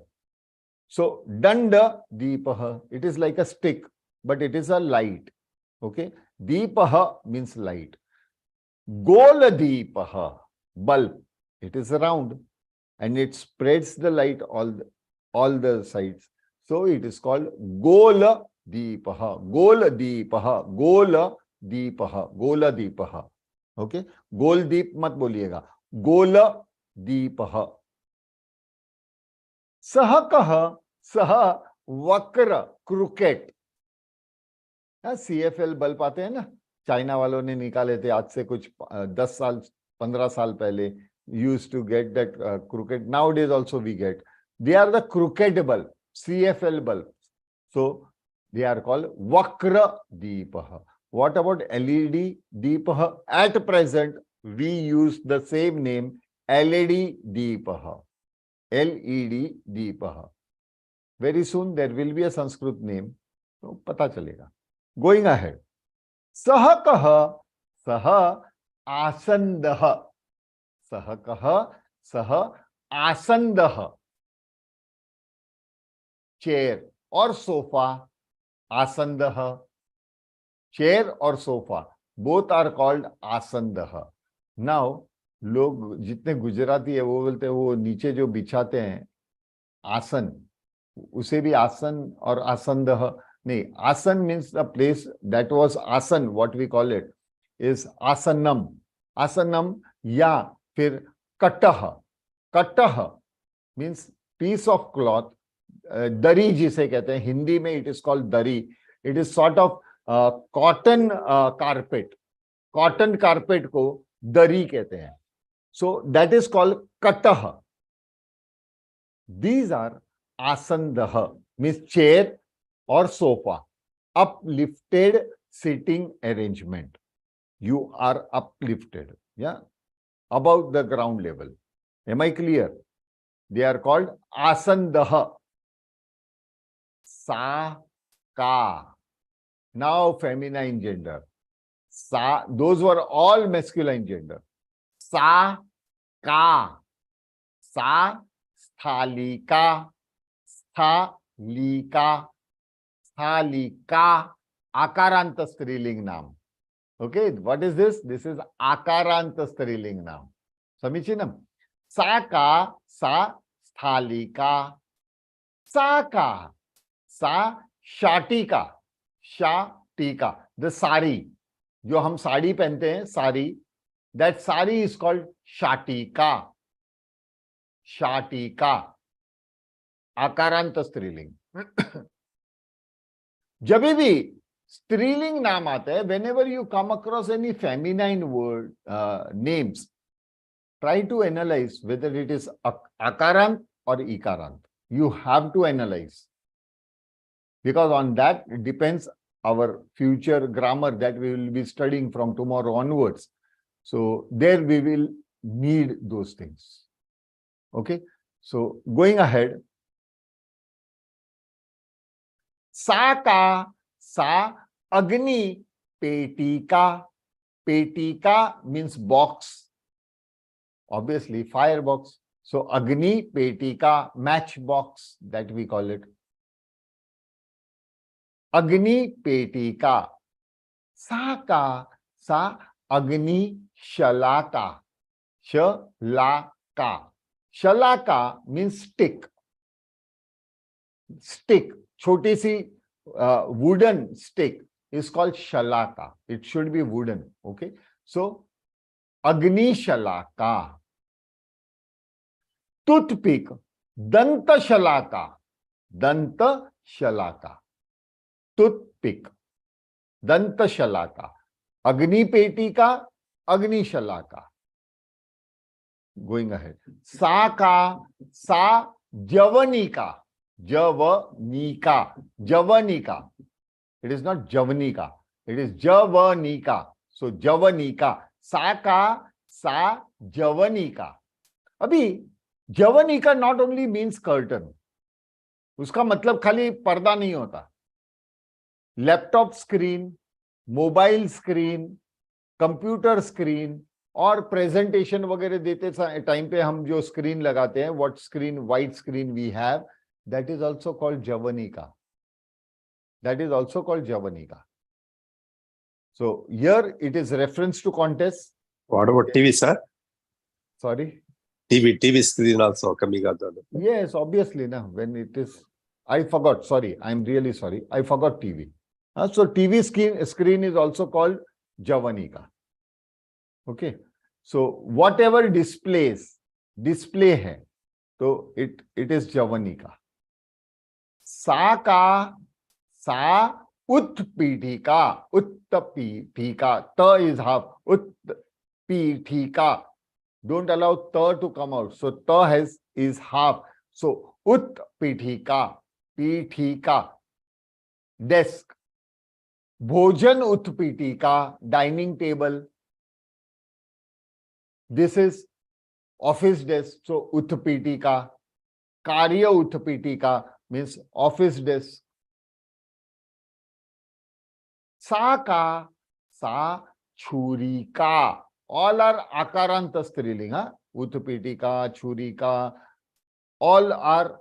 So danda deepaha, it is like a stick, but it is a light. Okay. Deepaha means light. Gola deepaha, bulb. It is round and it spreads the light all the sides. So it is called gola deepaha. Gola deepaha. Gola deepaha. Gola deepaha. Okay. Gol deep mat boliyega. Gola deepaha. Sahakaha, saha vakra, crooked. CFL bulb आते हैं ना, China वालों ने निकाले थे आज से कुछ 10 साल 15 साल पहले. Used to get that crooked. Nowadays also we get. They are the crooked bulb, CFL bulbs. So they are called vakra deepaha. What about LED deepaha? At present we use the same name, LED deepaha. LED deepaha. Very soon there will be a Sanskrit name. So pata chalega. Going ahead. Sahakaha, saha asandaha. Sahakaha, saha asandaha. Chair or sofa, asandaha. Chair or sofa, both are called asandaha. Now, लोग जितने गुजराती है वो बोलते हैं वो नीचे जो बिछाते हैं आसन, उसे भी आसन और आसंदह नहीं. आसन means the place that was asan, what we call it is asanam. Asanam या फिर कटह. कटह means piece of cloth. दरी जिसे कहते हैं हिंदी में, it is called दरी. It is sort of cotton carpet. Cotton carpet को दरी कहते हैं. So that is called katah. These are asandah, means chair or sofa. Uplifted sitting arrangement. You are uplifted, yeah, above the ground level. Am I clear? They are called asandah. Sa, ka. Now feminine gender. Sa, those were all masculine gender. Sa, ka. Sa, sthalika. Sthalika. Sthalika. Akaranta striling naam. Okay, what is this? This is akaranta striling naam. Samichinam. Sa, ka. Sa, sthalika. Sa, ka. Sa, shatika. Shatika. The sari. जो हम साड़ी पहनते हैं sari, that sari is called shatika. Shatika. आकारांत स्त्रीलिंग. जब भी स्त्रीलिंग नाम आता है, whenever you come across any feminine word names, try to analyze whether it is akarant or ikarant. You have to analyze, because on that it depends our future grammar that we will be studying from tomorrow onwards. So there we will need those things. Okay. So going ahead. Sa ka, sa agni petika. Petika means box. Obviously firebox. So agni petika, matchbox that we call it. Agni petika. Sa ka, sa agni shalaka. Shalaka. Shalaka means stick. Stick. Choti si wooden stick is called shalaka. It should be wooden. Okay. So agni shalaka. Toothpick. Danta shalaka. Danta shalaka. Toothpick. Danta shalaka. Agni petika. Agni shalaka. Going ahead. सा का सा जवनिका. जवनिका. जवनिका. It is not जवनिका. It is जवनिका. So जवनिका. सा का सा जवनिका. अभी जवनिका not only means curtain. उसका मतलब खाली पर्दा नहीं होता. Laptop screen, mobile screen, computer screen और प्रेजेंटेशन वगैरह देते टाइम पे हम जो स्क्रीन लगाते हैं, what screen, white screen we have, that is also called जवनिका. That is also called javanika. So here it is reference to contest. What about TV, sir? Sorry. TV screen also coming out. Yes, obviously. Now, when it is, I forgot. Sorry, I'm really sorry. I forgot TV. So TV screen is also called javanika. Okay. So whatever display hai, so it is javanika. Sa ka सा उत्पीठिका. उत्पीठिका. T is half. Utpithika. Don't allow T to come out. So T is half. So utpithika. Pithika. Desk. Bhojan utpithika. Dining table. This is office desk. So utpithika. Karya utpithika means office desk. सा का सा छुरिका. All are akaranta striling. Utpithika, churika, all are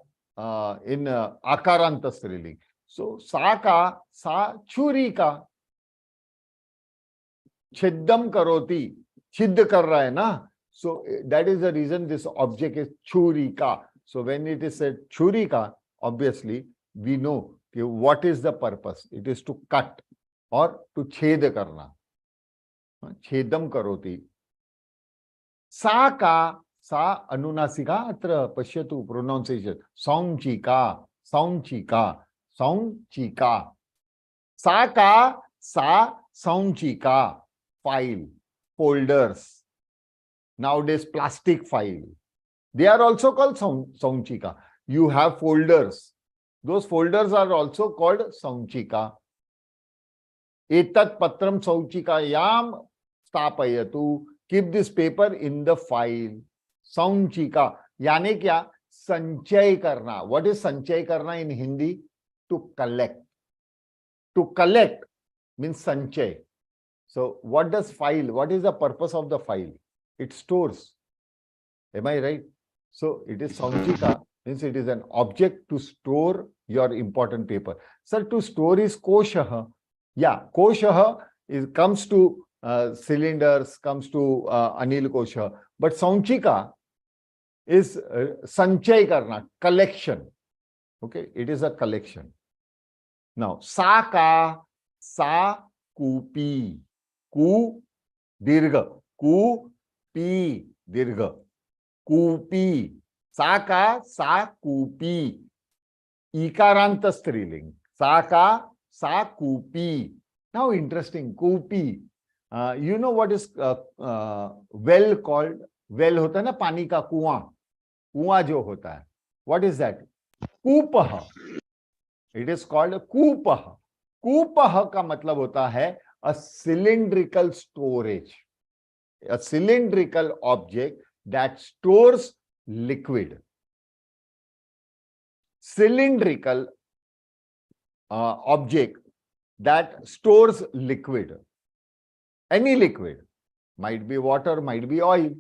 in akaranta striling. So सा का सा छुरिका. छिद्दम करोति. छिद्द कर रहा है ना. So that is the reason this object is churika. So when it is said churika, obviously we know what is the purpose. It is to cut और टू छेद करना. छेदम करोति. सा का सा अनुनासिका. अत्र पश्यतु प्रोनाउंसिएशन. सौंचिका. सौंचिका. सौंचिका. सा का सा सौंचिका. File. Folders. Nowadays plastic file, they are also called saunchika. You have folders. Those folders are also called saunchika. Etat patram sauchikayam stapayatu. Keep this paper in the file. Saunchika. यानी क्या? संचय करना. What is संचय करना in Hindi? To collect. To collect means संचय. So what does file? What is the purpose of the file? It stores. Am I right? So it is saunchika means it is an object to store your important paper. Sir, to store is koshaha. Yeah, koshaha comes to cylinders, comes to anil kosha. But saunchika is sanchay karna, collection. Okay, it is a collection. Now, sa kupi. Ku dirgha. Ku pi dirgha. Kupi. Sa kupi. Ikaranta striling. Sa kupi. Now interesting. Kupi. You know what is well called? Well hota hai na pani ka kuan. Kuan jo hota hai. What is that? Kupaha. It is called a kupaha. Kupaha ka matlab hota hai a cylindrical storage. A cylindrical object that stores liquid. Cylindrical object that stores liquid. Any liquid. Might be water, might be oil.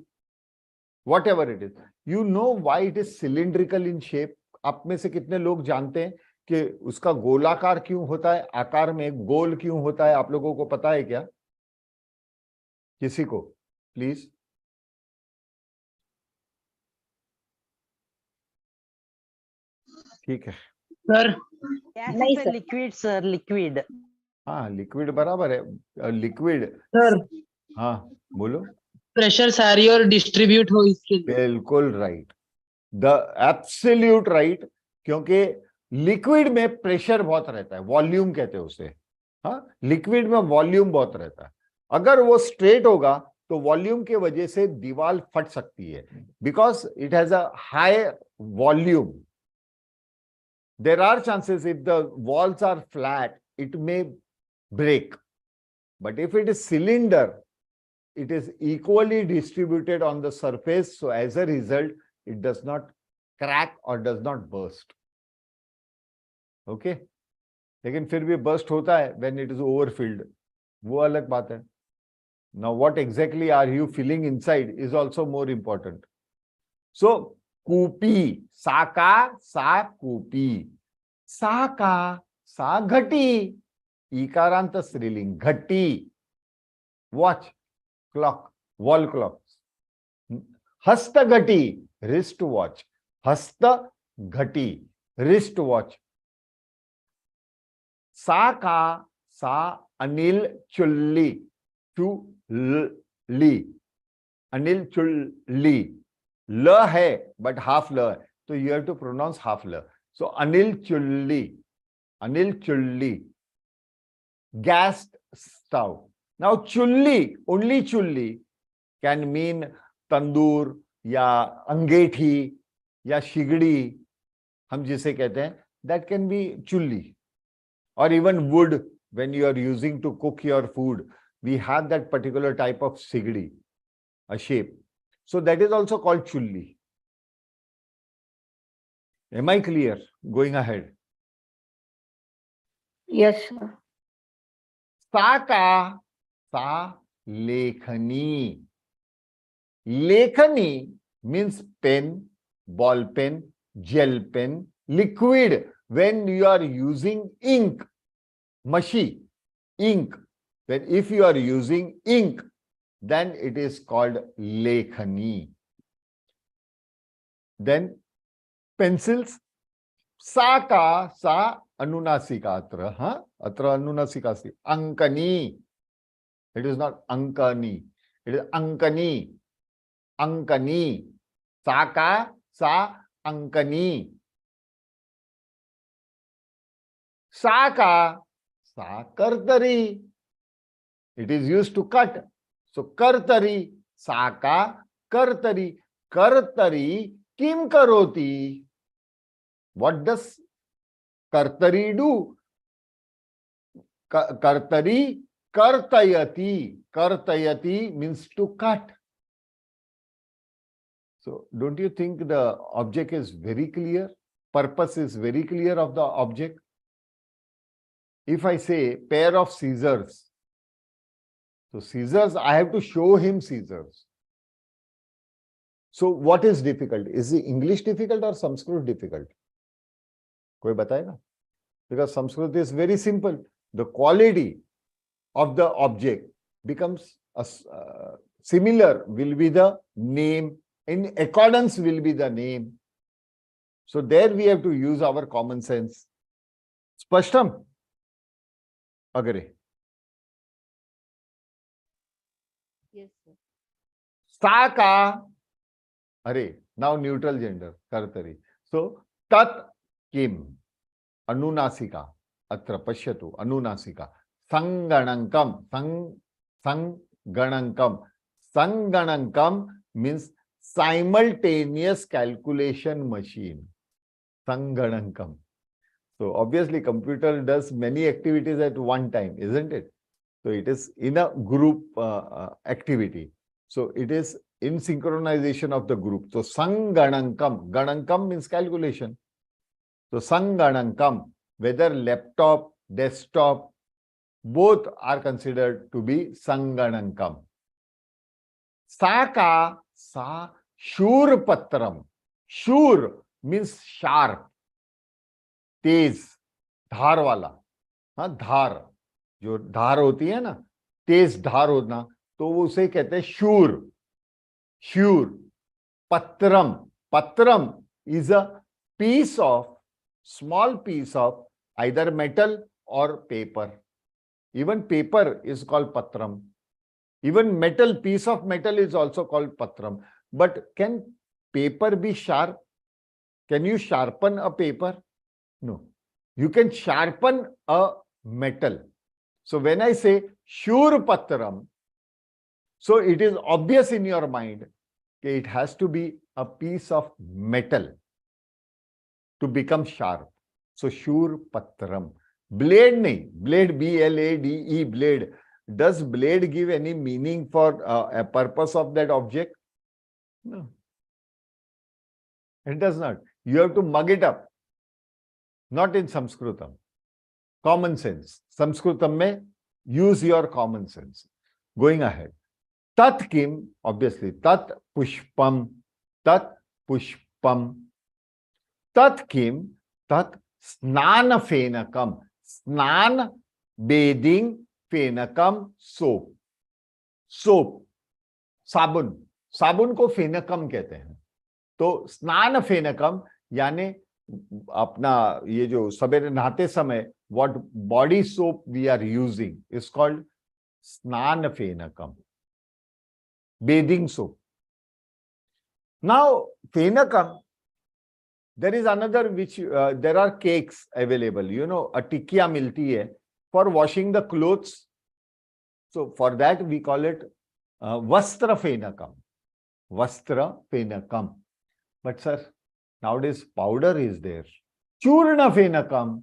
Whatever it is. You know why it is cylindrical in shape? आप में से कितने लोग जानते हैं कि उसका गोलाकार क्यों होता है? आकार में गोल क्यों होता है? आप लोगों को पता है क्या? किसी को? प्लीज. ठीक है सर. नहीं सर. Liquid sir, liquid. हाँ, लिक्विड बराबर है. Liquid sir. हाँ बोलो. प्रेशर सारी और डिस्ट्रीब्यूट हो इसके लिए. बिल्कुल राइट. The absolute right. क्योंकि लिक्विड में प्रेशर बहुत रहता है. वॉल्यूम कहते हैं उसे. हाँ, लिक्विड में वॉल्यूम बहुत रहता है. अगर वो स्ट्रेट होगा तो वॉल्यूम के वजह से दीवार फट सकती है, because it has a high volume. There are chances if the walls are flat, it may break. But if it is cylinder, it is equally distributed on the surface. So as a result, it does not crack or does not burst. Okay? लेकिन फिर भी burst होता है when it is overfilled. वो अलग बात है. Now what exactly are you feeling inside is also more important. So कूपी, साका सा कूपी, साका सा घटी, इकारांत स्त्रीलिंग घटी. Watch, clock, wall clock. हस्त घटी, रिस्ट वॉच. हस्त घटी, रिस्ट वॉच. साका सा अनिल चुल्ली, चुल्ली, अनिल चुल्ली. ल है बट हाफ ल है, तो you have to pronounce half ल. So anil chulli, anil chulli. Gas stove. Now chulli, only chulli can mean tandoor या अंगेठी या शिगड़ी, हम जिसे कहते हैं, दैट कैन बी चुल्ली. और even would, when you are using to cook your food, we have that particular type of sigdi, a shape. So that is also called chulli. Am I clear? Going ahead. Yes, sir. Saka, sa lekhani. Lekhani means pen, ball pen, gel pen, liquid. When you are using ink, mashi, ink. When if you are using ink, then it is called lekhani. Then pencils. Saka sa anunasika atra. Atra anunasika si. Ankani. It is not ankani. It is ankani. Ankani. Saka sa ankani. Saka sa kartari. It is used to cut. So kartari, saka kartari. Kartari kim karoti. What does kartari do? Kartari kartayati. Kartayati means to cut. So don't you think the object is very clear? Purpose is very clear of the object. If I say pair of scissors, so scissors, I have to show him scissors. So what is difficult? Is the English difficult or Sanskrit difficult? कोई बताएगा? Because Sanskrit is very simple. The quality of the object becomes similar, will be the name, in accordance will be the name. So there we have to use our common sense. Spashtam? Agree. Yes, sir. Saka. Array. Now neutral gender. Kartari. So tat kim. Anunasika. Atra pashyatu. Anunasika. Sanganankam. Sanganankam. Sanganankam means simultaneous calculation machine. Sanganankam. So obviously computer does many activities at one time, isn't it? So it is in a group activity. So it is in synchronization of the group. So Sanganankam. Ganankam means calculation. So Sanganankam, whether laptop, desktop, both are considered to be Sanganankam. Saka sa shur patram. Shur means sharp. तेज, धार वाला. हाँ, धार, जो धार होती है ना, तेज धार होना, तो वो उसे कहते हैं शूर. शूर. पत्रम. पत्रम is a piece of, small piece of either metal or paper. Even paper is called patram. Even metal, piece of metal is also called patram. But can paper be sharp? Can you sharpen a paper? No. You can sharpen a metal. So when I say shur patram, So it is obvious in your mind that it has to be a piece of metal to become sharp. So Shur Patram. Blade nahi. Blade, B-L-A-D-E, blade. Does blade give any meaning for a purpose of that object? No. It does not. You have to mug it up. Not in Sanskritam. Common sense. Sanskritam mein, use your common sense. Going ahead. Tat kim, obviously, tat pushpam, tat pushpam. Tat kim, tat snana phenakam. Snan, bathing, phenakam, soap. Soap, साबुन. साबुन को फेनकम कहते हैं. तो स्नान फेनकम यानी अपना ये जो सवेरे नहाते समय what body soap we are using is called स्नान फेनकम, bathing soap. Now फेनकम, there is another which there are cakes available, you know, a टिकिया मिलती है for washing the clothes. So for that we call it vastra phenakam. Vastra phenakam. But sir, nowadays powder is there. Churna phenakam.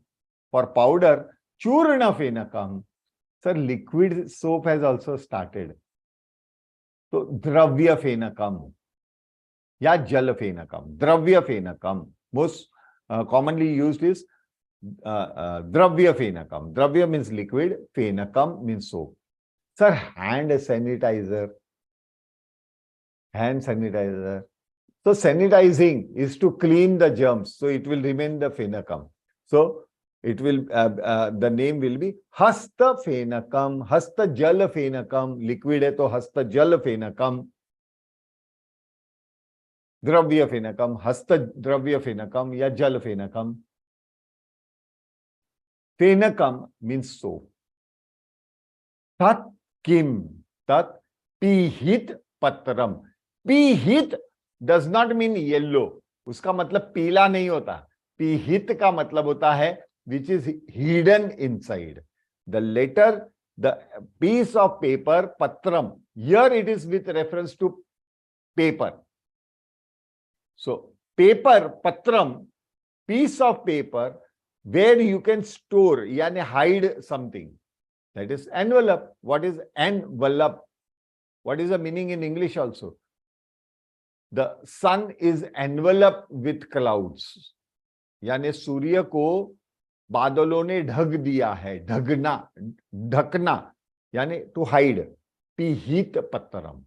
For powder, churna phenakam. Sir, liquid soap has also started. So dravya phenakam. Ya jal phenakam. Dravya phenakam. Most commonly used is dravya phenakam. Dravya means liquid. Phenakam means soap. Sir, hand sanitizer. Hand sanitizer. So sanitizing is to clean the germs. So it will remain the phenakam. So it will, the name will be hasta phenakam, hasta jal phenakam. Liquid hai to hasta jal phenakam. Dravya phenakam, hasta dravya phenakam ya jal phenakam. Phenakam means soap. Tat kim, tat pihit patram. Pihit does not mean yellow. उसका मतलब पीला नहीं होता. पीहित का मतलब होता है which is hidden inside. The letter, the piece of paper, patram. Here it is with reference to paper. So paper, patram, piece of paper where you can store, yani hide something. That is envelope. What is envelope? What is the meaning in English also? The sun is enveloped with clouds. यानी सूर्य को बादलों ने ढक दिया है. ढकना, ढकना यानी टू हाइड. पीहित पत्रम.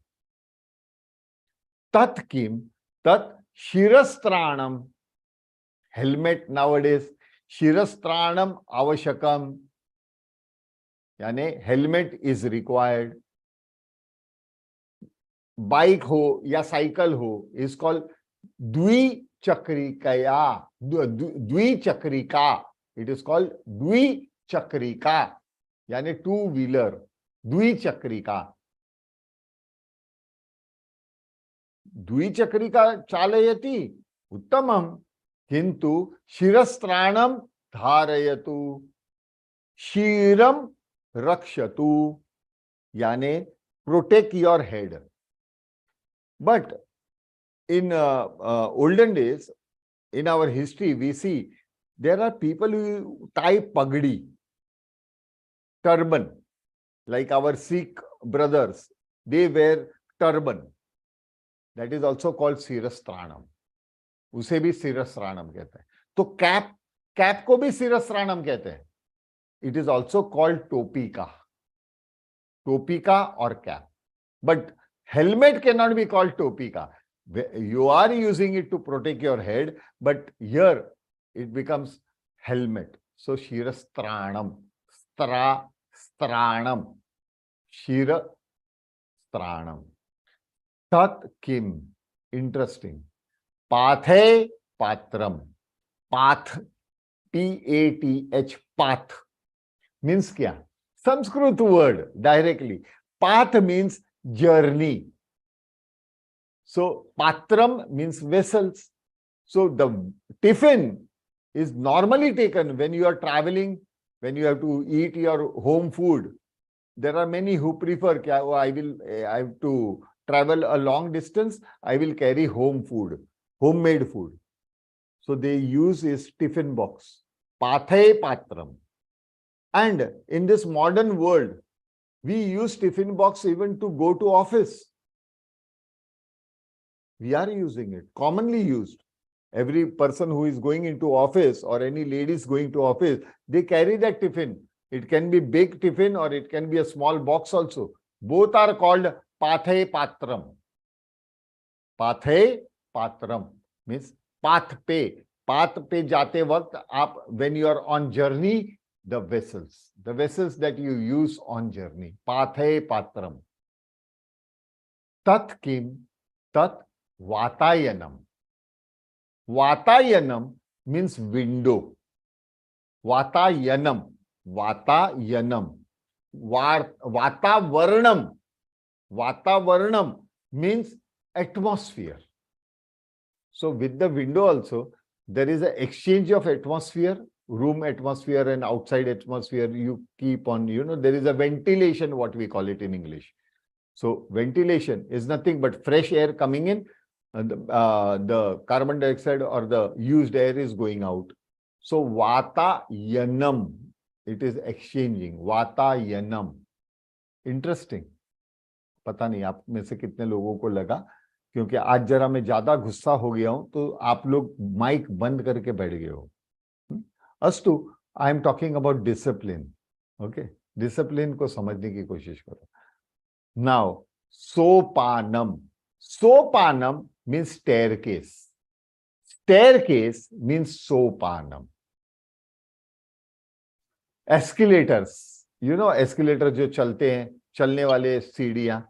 तत् किम, तत् शिरस्त्राणम. Helmet nowadays. शिरस्त्राणम आवश्यकम यानी हेलमेट इज रिक्वायर्ड. बाइक हो या साइकिल हो इज कॉल्ड द्विचक्रिका. द्विचक्रिका. इट इज कॉल्ड द्विचक्रिका यानी टू व्हीलर. द्विचक्रिका. द्विचक्रिका चालयति उत्तमम किंतु शिरस्त्राणम धारयतु. शिरम रक्षतु यानी protect your head. But in olden days, in our history, we see there are people who tie pagdi, turban, like our Sikh brothers. They wear turban. That is also called sirastranam. उसे भी sirastranam कहते हैं. तो cap को भी sirastranam कहते हैं. It is also called topika. Topika or cap. But helmet cannot be called topika. You are using it to protect your head, but here it becomes helmet. So shirastranam. Stranam. Shirastranam. Tat kim. Interesting. Pathe patram. Path. P-A-T-H. Path. Means kya? Sanskrit word directly. Path means journey. So patram means vessels. So the tiffin is normally taken when you are traveling, when you have to eat your home food. there are many who prefer, I have to travel a long distance, I will carry home food, homemade food. So they use is tiffin box, pathay patram. And in this modern world, we use tiffin box even to go to office. We are using it, commonly used. Every person who is going into office or any ladies going to office, they carry that tiffin. It can be big tiffin or it can be a small box also. Both are called pathay patram. Pathay patram means path pe. Path pe jate waqt aap, when you are on journey, the vessels that you use on journey. Pathay patram. Tat kim, tat vatayanam. Vatayanam means window. Vatayanam. Vatayanam. Vatavarnam. Vatavarnam means atmosphere. So with the window also, there is an exchange of atmosphere, room atmosphere and outside atmosphere. You keep on, there is a ventilation, what we call it in English. So ventilation is nothing but fresh air coming in, and the carbon dioxide or the used air is going out. So vatayanam, it is exchanging. Vatayanam. Interesting. पता नहीं आप में से कितने लोगों को लगा, क्योंकि आज जरा मैं ज्यादा गुस्सा हो गया हूं तो आप लोग माइक बंद करके बैठ गए हो. अस्तु, I am talking about discipline. Okay, discipline को समझने की कोशिश करो. Now Sopanam. Sopanam means staircase. Staircase means sopanam. Escalators, escalator जो चलते हैं, चलने वाले सीढ़ियां,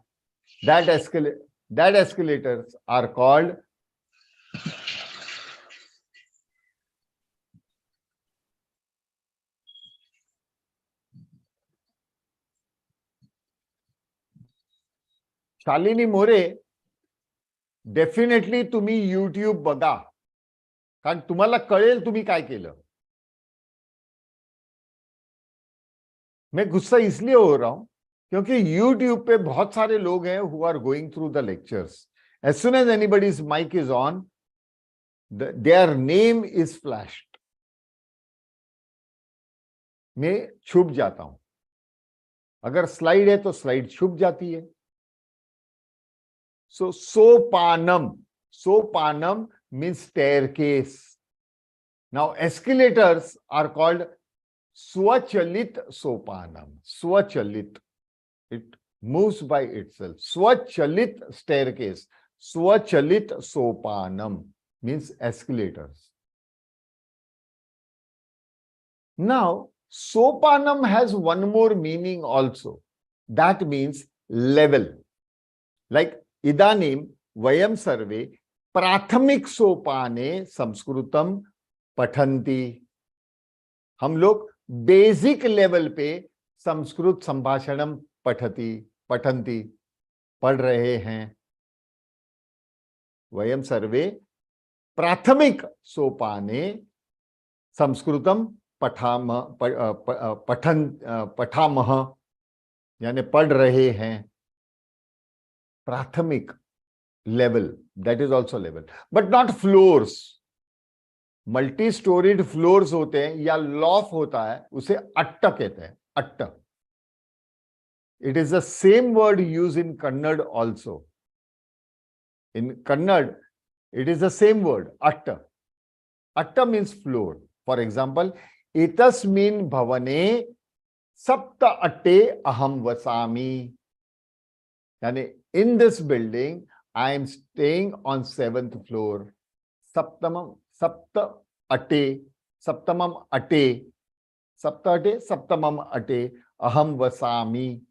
that escalators are called Shalini more. Definitely तुम्ही YouTube बघा, कारण तुम्हाला कळेल तुम्ही काय केलं. मैं गुस्सा इसलिए हो रहा हूं क्योंकि YouTube पे बहुत सारे लोग हैं who are going through the lectures. As soon as anybody's mic is on, their name is flashed. मैं छुप जाता हूं. अगर स्लाइड है तो स्लाइड छुप जाती है. So sopanam. Sopanam means staircase. Now escalators are called swachalit sopanam. Swachalit. It moves by itself. Swachalit staircase. Swachalit sopanam means escalators. Now sopanam has one more meaning also. That means level. Like इदानीं वयं सर्वे प्राथमिक सोपाने संस्कृतम पठन्ति. हम लोग basic level पे संस्कृत संभाषणम पठन्ति पढ़ रहे हैं. वयं सर्वे प्राथमिक सोपाने संस्कृतम पठामः यानी पढ़ रहे हैं. प्राथमिक level, that is also level, but not floors. Multi storeyed floors होते हैं या लॉफ होता है, उसे अट्ट कहते हैं. अट्ट. It is the same word use in Kannada also. In Kannada it is the same word अट्ट. अट्ट मीन्स फ्लोर. फॉर एग्जाम्पल, एतस्मिन् भवने सप्त अट्टे अहम वसामि. यानी in this building I am staying on 7th floor. Saptamam ate saptamam ate saptamam ate aham vasami,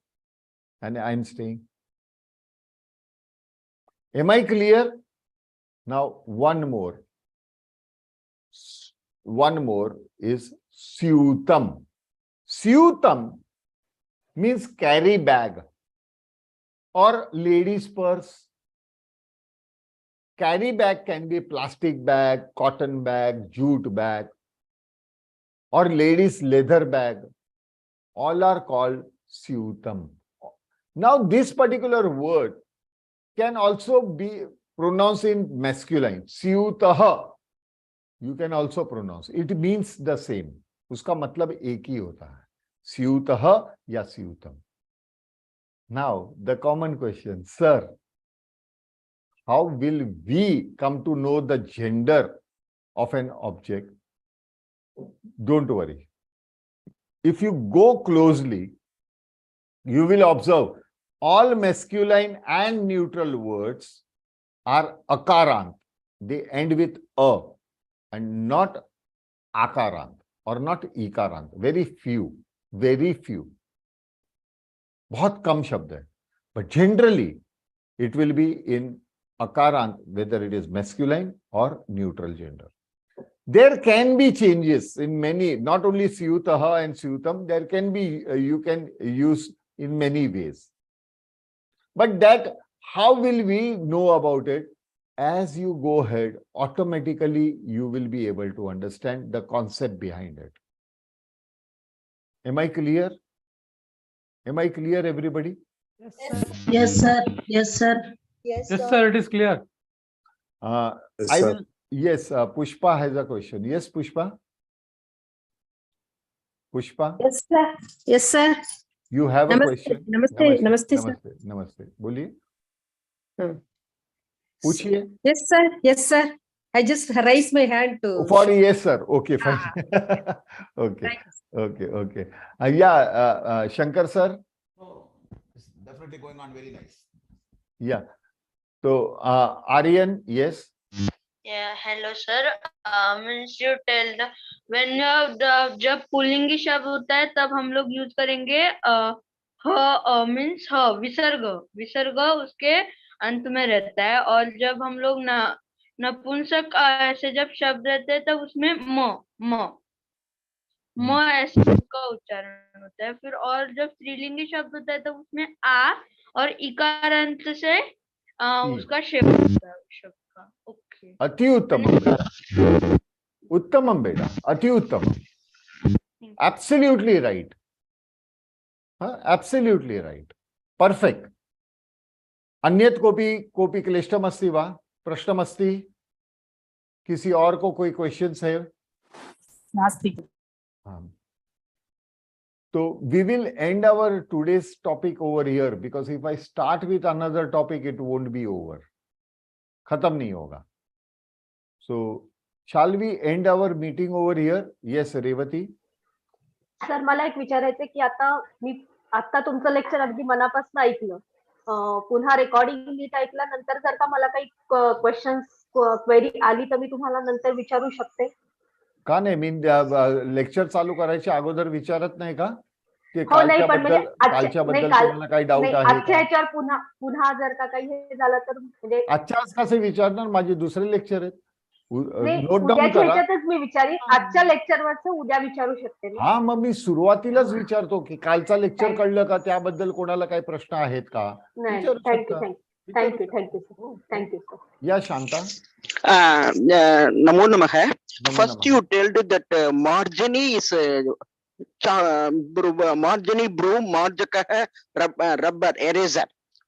and I am staying. Am I clear? Now one more is syutam. Syutam means carry bag or ladies purse. Carry bag can be plastic bag, cotton bag, jute bag, or ladies leather bag. All are called Syutam. Now, this particular word can also be pronounced in masculine. Syutaha. You can also pronounce. It means the same. उसका मतलब एक ही होता है. Syutaha या syutam. Now, the common question, sir, how will we come to know the gender of an object? Don't worry. If you go closely, you will observe all masculine and neutral words are akarant. They end with a and not akarant or not ikarant. Very few. बहुत कम शब्द है. But generally, it will be in akarant, whether it is masculine or neutral gender. There can be changes in many, not only syutaha and syutam, there can be, you can use in many ways. But that, how will we know about it? As you go ahead, automatically you will be able to understand the concept behind it. Am I clear? Am I clear, everybody? Yes, sir. Yes, sir. Yes, sir, it is clear. I sir. will, yes, Pushpa has a question. Yes, Pushpa? Pushpa, Yes, sir. Yes, sir. you have a Namaste. question? Namaste, sir. Namaste. बोलिए. Hmm. पूछिए. Yes, sir. Yes, sir. I just raised my hand to. For yes, sir. Okay, fine. Okay, Thank you. okay. Yeah, Shankar sir. Oh, it's definitely going on very nice. Yeah. So, Aryan, yes. Yeah, hello sir. Means you tell the when you have the जब पुल्लिंगी शब्द होता है तब हम लोग use करेंगे means विसर्ग उसके अंत में रहता है और जब हम लोग नपुंसक ऐसे जब शब्द रहते हैं तब उसमें म ऐसे का उच्चारण होता है. फिर और जब स्त्रीलिंगी शब्द होता है तब उसमें आ और इकार अंत से उसका शेप होता है शब्द का. ओके. अति उत्तमम बेटा. उत्तमम बेटा. अति उत्तमम. Absolutely right. Absolutely right. Perfect. अन्यत् कोपि क्लिष्टमस्ति वा? प्रश्नमस्ति? किसी और को कोई क्वेश्चंस है? नास्ति. So we will end our today's topic over here because if I start with another topic, it won't be over. खत्म नहीं होगा. So shall we end our meeting over here? Yes, Revati. Sir मला एक विचारायचं की आता तुमचं lecture अगदी मनापासून ऐकलं. पुन्हा रेकॉर्डिंग नीट ऐकल्यानंतर जर का मला काही क्वेश्चन्स क्वेरी आली तर मी तुम्हाला नंतर विचारू शकते. का नाही? मी लेक्चर चालू करायच्या अगोदर विचारत नाही का की हो नाही पण म्हणजे कालच्याबद्दल तुम्हाला काही डाऊट आहे आजच्या ह्याच्यावर पुन्हा जर का काही हे झालं तर म्हणजे आजच्याच कसे विचारणार? माझे दुसरे लेक्चर आहेत. नोट डाऊन उद्याच्या करा. ह्याच्यातच मी विचारी आजच्या लेक्चरवरच उद्या विचारू शकते. हा, मग मी सुरुवातीलाच विचारतो की कालचा लेक्चर कळलं का? त्याबद्दल कोणाला काही प्रश्न आहेत का? Thank you sir. या शांता. नमो नमः. नमो First नमः. you told that marjani is marjani broom marjakah rubber eraser.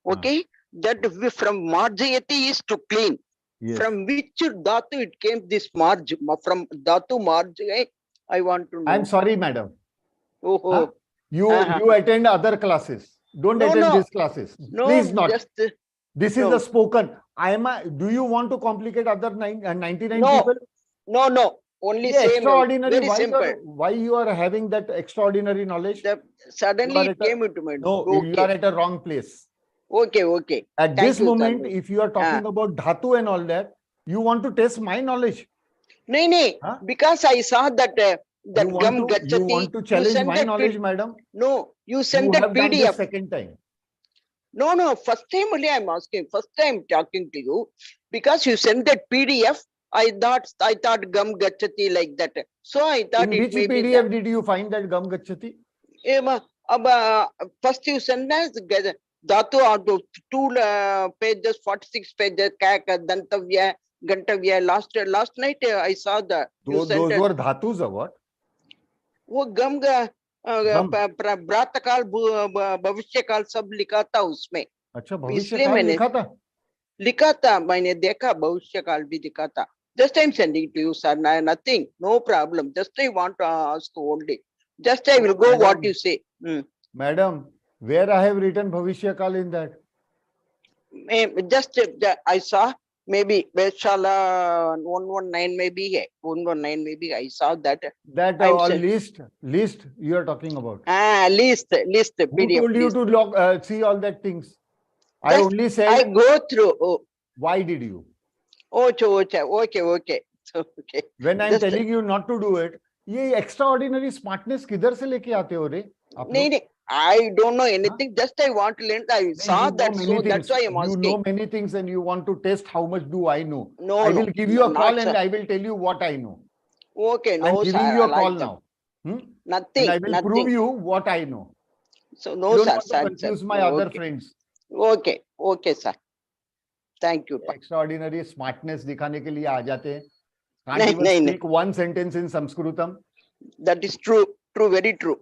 Okay, that from marjayati is to clean. Yes. From which dhatu it came this marj? From dhatu marj? I want to know. I'm sorry, madam. Oh, Huh? You attend other classes. Don't No, attend no. these classes. no, Please not. just This is no. the spoken. Do you want to complicate other 99 no, people? no. Only Yeah, same. extraordinary. Very simple. Why you are having that extraordinary knowledge? Suddenly You are it came into my No, you are at a wrong place. Okay. At Thank this you, moment, sir. if you are talking about dhatu and all that, you want to test my knowledge. No. Huh? Because I saw that You gum you want to challenge send my that knowledge, madam? No, you You send that have done this PDF. second time. No. First time only I'm asking. First time talking to you because you sent that PDF. I thought gum gachati like that. So I thought In it which may be PDF did you find that gum gachati? first you send us dhatu out of 2 pages, 46 pages. Dantavya, Gantavya. Last night I saw the. Those were dhatus or what? वो गम प्रातः भविष्य काल सब लिखा था उसमें। अच्छा, भविष्य इसलिए काल मैंने लिखा था? मैंने देखा, भविष्य काल भी दिखा था। Just I'm sending to you, sir. Nothing, no problem. Just I want to ask only. Just I will go what you say. Madam, where I have written bhavishya kal in that? Just I saw maybe Vedshala 119 maybe 119 maybe I saw that. That list you are talking about. List Who PDF. told you list. to see all that things? I Just only said. I go through. Oh. Why did you? Okay. When I'm Just- telling you not to do it, ये extraordinary smartness किधर से लेके आते हो रे? आप लोग? नहीं, I don't know anything. Just I want to learn. I saw You know that, many so things. that's why I'm You asking. know many things and you want to test how much do I know. No, I will give you a not call and sir. I will tell you what I know. Okay, no, I'm sir. giving you a I like call that. now. And Nothing. I will prove you what I know. So I no, don't sir. want to Sir, confuse sir. my No, other okay. friends. Okay, sir. Thank you. Extraordinary smartness दिखाने के लिए आ जाते हैं. Can't नहीं, even नहीं, speak one sentence in Sanskritam. That is true, very true.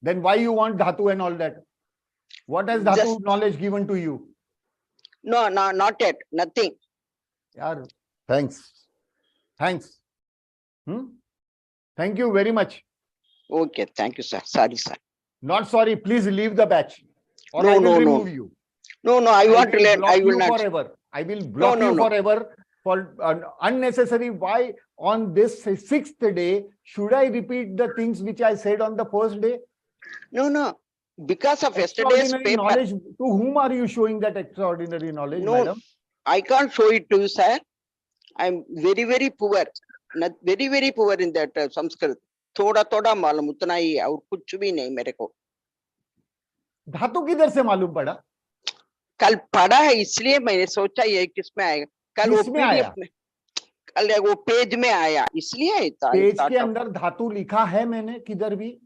Then why you want dhatu and all that? What has dhatu Just- knowledge given to you? No, not yet. Nothing. Yaar, thanks. Thank you very much. Okay, thank you, sir. Sorry, sir. Not sorry. Please leave the batch, or No, I will no, no. remove you. No, I want to learn. block I will you not. forever. I will block no, you no. forever for unnecessary. Why on this 6th day should I repeat the things which I said on the first day? No. Because of yesterday's Extraordinary paper. knowledge. To whom are you showing that extraordinary knowledge, No, madam? I can't show it to you, sir. I'm very poor. Not very poor in that Sanskrit. थोड़ा मालूम उतना ही है और कुछ भी नहीं मेरे को. धातु किधर से मालूम पड़ा? कल पढ़ा है इसलिए मैंने सोचा ये किसमें आएगा. कल वो किसमें आया? PDF में, कल वो पेज में आया इसलिए पेज के अंदर धातु लिखा है मैंने किधर भी?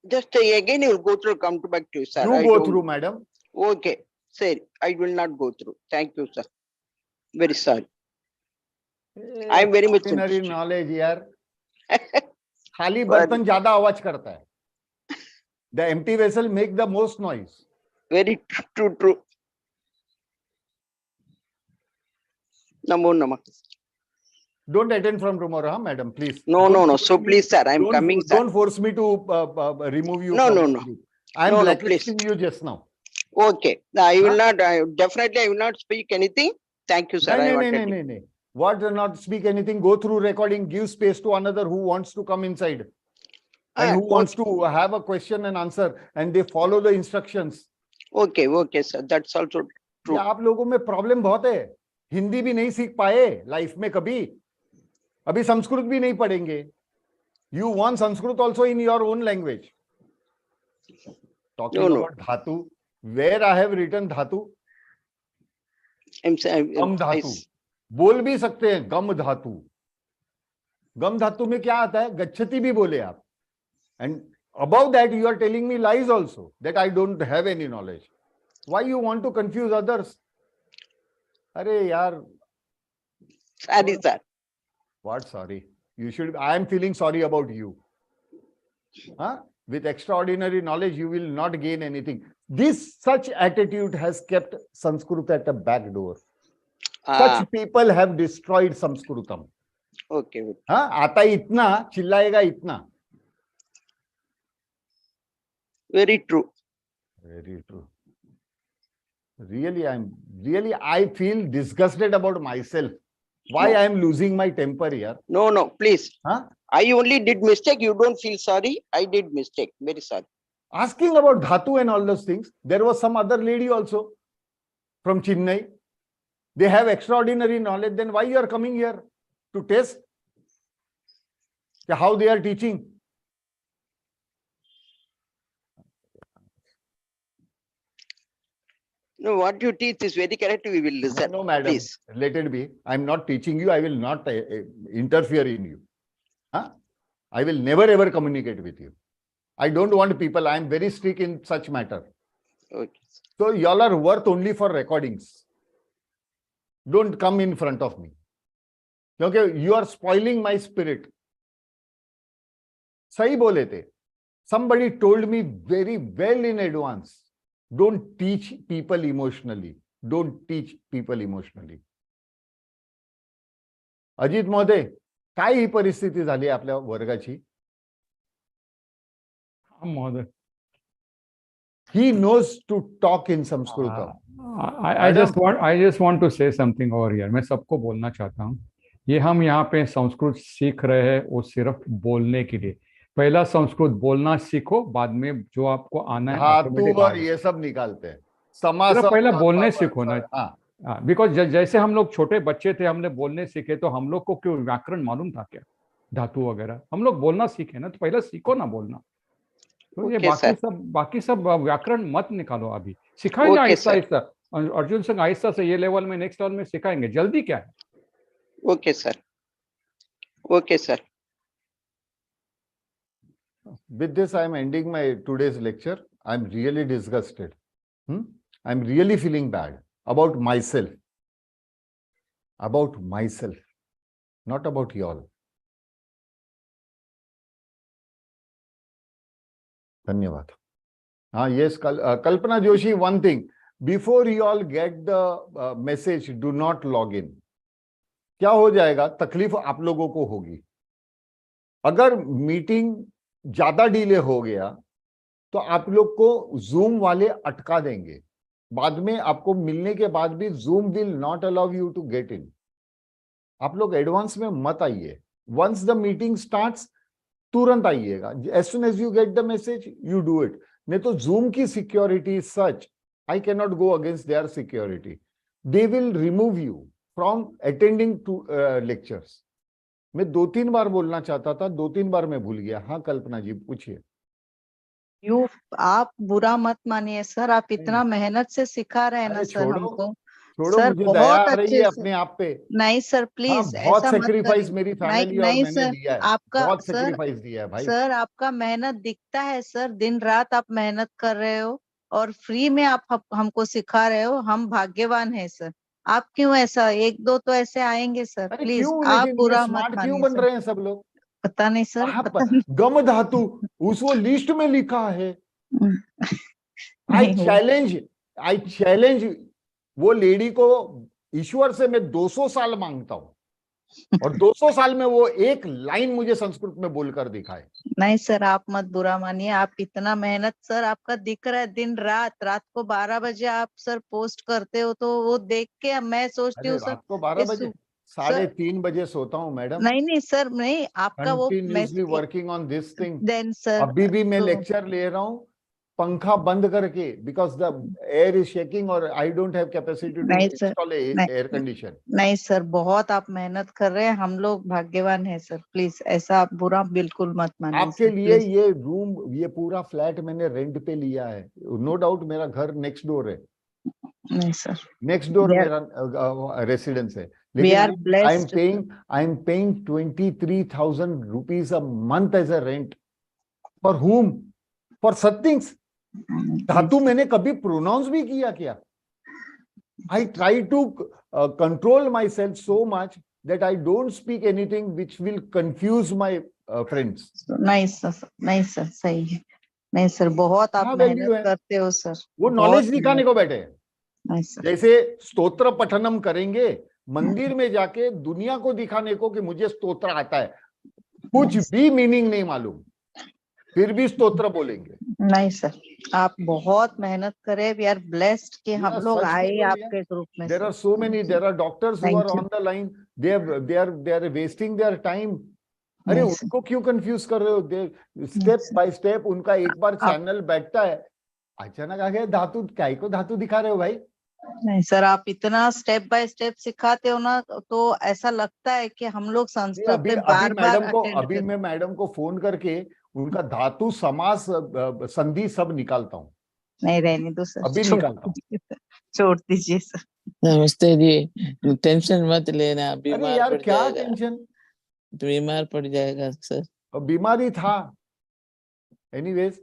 Just again you will go through, come back to you, sir. You I go don't- through, madam. Okay, sir. I will not go through. Thank you, sir. Very sorry. I am very much Extraordinary interested. knowledge यार. खाली बर्तन ज्यादा आवाज करता है. The empty vessel make the most noise. Very true. Namo Namah. Don't attend from tomorrow, huh, madam, please. No. Don't So force me- please, sir, I am don't- coming, sir. Don't force me to remove you. No, from no, the no. group. I am No, blacklisting please. you just now. Okay. No, I will not. Definitely, I will not speak anything. Thank you, sir. I wanted to- No. What do not speak anything? Go through recording. Give space to another who wants to come inside and who wants to have a question and answer, and they follow the instructions. Okay, sir. That's also true. ये आप लोगों में problem बहुत है. हिंदी भी नहीं सीख पाए लाइफ में कभी. अभी संस्कृत भी नहीं पढ़ेंगे. You want Sanskrit also in your own language. Talking No. about dhatu, where I have written dhatu? गम धातु. बोल भी सकते हैं गम धातु. गम धातु में क्या आता है? गच्छति भी बोले आप. And above that you are telling me lies also, that I don't have any knowledge. Why you want to confuse others? अरे यार. Sorry, sir. What sorry? You should. I am feeling sorry about you. Huh? With extraordinary knowledge, you will not gain anything. Such attitude has kept Sanskrit at a back door. Such people have destroyed Sanskritam. Okay. हाँ, आता इतना चिल्लाएगा इतना. Very true. Very true. Really, I feel disgusted about myself. Why I am losing my temper here? No, please. Huh? I only did mistake. You don't feel sorry. I did mistake. Very sorry. Asking about dhatu and all those things. There was some other lady also from Chennai. They have extraordinary knowledge. Then why you are coming here to test how they are teaching? No, what you teach is very correct. We will listen. No, madam. Please. Let it be. I am not teaching you. I will not interfere in you. Huh? I will never ever communicate with you. I don't want people. I am very strict in such matter. Okay. So y'all are worth only for recordings. Don't come in front of me. Okay, you are spoiling my spirit. सही बोले थे. Somebody told me very well in advance, don't teach people emotionally. Don't teach people emotionally. Ajit महोदय, काय ही परिस्थिती झाली आपल्या वर्गाची? महोदय, He knows to talk in Sanskrit. I just want to say something over here. मैं सबको बोलना चाहता हूँ, ये हम यहाँ पे संस्कृत सीख रहे हैं वो सिर्फ बोलने के लिए. पहला संस्कृत बोलना सीखो, बाद में जो आपको आना है धातु और ये सब निकालते हैं. समास सिर्फ पहला बोलने सीखो ना. बिकॉज जैसे हम लोग छोटे बच्चे थे, हमने बोलने सीखे, तो हम लोग को क्यों व्याकरण मालूम था क्या, धातु वगैरह? हम लोग बोलना सीखे ना, तो पहले सीखो ना बोलना. तो ये बाकी सब व्याकरण मत निकालो, अभी सिखाएंगे आहिस्ता आहिस्ता. अर्जुन सिंह आहिस्ता से ये लेवल में नेक्स्ट लेवल में सिखाएंगे, जल्दी क्या है. Okay sir, okay sir. With this, I am ending my today's lecture. I am really disgusted. I am really feeling bad about myself. About myself, not about y'all. धन्यवाद. Yes, Kalpana Joshi, one thing. Before you all get the message, do not log in. क्या हो जाएगा? तकलीफ आप लोगों को होगी. अगर मीटिंग ज्यादा डिले हो गया तो आप लोग को जूम वाले अटका देंगे. बाद में आपको मिलने के बाद भी Zoom will not allow you to get in. आप लोग एडवांस में मत आइए. वंस द मीटिंग स्टार्ट्स, तुरंत आइएगा. As soon as you get the message, you do it. नहीं तो जूम की security such, I can not go against their security. They will remove you from attending to lectures. मैं 2-3 बार बोलना चाहता था, 2-3 बार मैं भूल गया. हाँ कल्पना जी, पूछिए. आप बुरा मत मानिए सर, आप इतना मेहनत से सिखा रहे हैं ना सर हमको. छोड़ो, सर मुझे दया आ रही है अपने आप पे. नहीं सर प्लीज, बहुत ऐसा मत सेक्रीफाइस करिए. मेरी फैमिली और मैंने दिया है. आपका बहुत सेक्रीफाइस दिया है भाई. सर आपका मेहनत दिखता है सर, दिन रात आप मेहनत कर रहे हो और फ्री में आप हमको सिखा रहे हो. हम भाग्यवान हैं सर. आप क्यों ऐसा, 1-2 तो ऐसे आएंगे सर. प्लीज आप बुरा मत मानिए. क्यों बन रहे हैं सब लोग? पता नहीं सर, पता नहीं. गम धातु उस वो लिस्ट में लिखा है. आई चैलेंज वो लेडी को. ईश्वर से मैं 200 साल मांगता हूँ और 200 साल में वो एक लाइन मुझे संस्कृत में बोलकर दिखाए. नहीं सर, आप मत बुरा मानिए. आप इतना मेहनत सर आपका दिख रहा है. दिन रात को 12 बजे आप सर पोस्ट करते हो, तो वो देख के मैं सोचती हूँ सर. रात को 12 बजे 3:30 बजे सोता हूँ मैडम. नहीं सर, नहीं आपका वो working on this thing. Then sir अभी भी मैं लेक्चर ले रहा हूँ पंखा बंद करके, because the air is shaking और I don't have capacity to install air condition. नहीं सर, बहुत आप मेहनत कर रहे हैं. हम लोग भाग्यवान हैं सर. प्लीज ऐसा आप बुरा बिल्कुल मत मानिए. आपके लिए ये रूम, ये पूरा फ्लैट मैंने रेंट पे लिया है. नो डाउट मेरा घर नेक्स्ट डोर है. नहीं सर, नेक्स्ट डोर मेरा रेसिडेंस है. लेकिन I am paying 23,000 rupees a month as a rent. For whom? For such things. धातु मैंने कभी प्रोनाउंस भी किया क्या? I try to control myself so much that I don't speak anything which will confuse my friends. नहीं sir, सही है. नहीं सर, बहुत आप मेहनत करते हो सर. वो नॉलेज दिखाने को बैठे हैं. नहीं सर. जैसे स्तोत्र पठनम करेंगे मंदिर में जाके दुनिया को दिखाने को कि मुझे स्तोत्र आता है. कुछ भी मीनिंग नहीं मालूम, फिर भी स्तोत्र बोलेंगे. नहीं सर, आप बहुत मेहनत करें. वी आर ब्लेस्ड कि हम लोग आए आपके ग्रुप में. There are so many, there are doctors who are on the line. They are wasting their time. अरे उनको क्यों कंफ्यूज कर रहे हो? स्टेप बाय स्टेप उनका एक बार चैनल बैठता है, अचानक आ गया धातु. काय को धातु दिखा रहे हो भाई? नहीं सर, आप इतना स्टेप बाय स्टेप सिखाते हो ना, तो ऐसा लगता है कि हम लोग संस्कृत में बार-बार अभी मैं मैडम को फोन करके उनका धातु, समास, संधि सब निकालता हूँ. नहीं रहने दो सर, अभी निकालता हूँ. छोड़ दीजिए सर. नमस्ते जी, टेंशन मत लेना. अरे यार क्या टेंशन? बीमार पड़ जाएगा सर. बीमारी था. एनीवेज,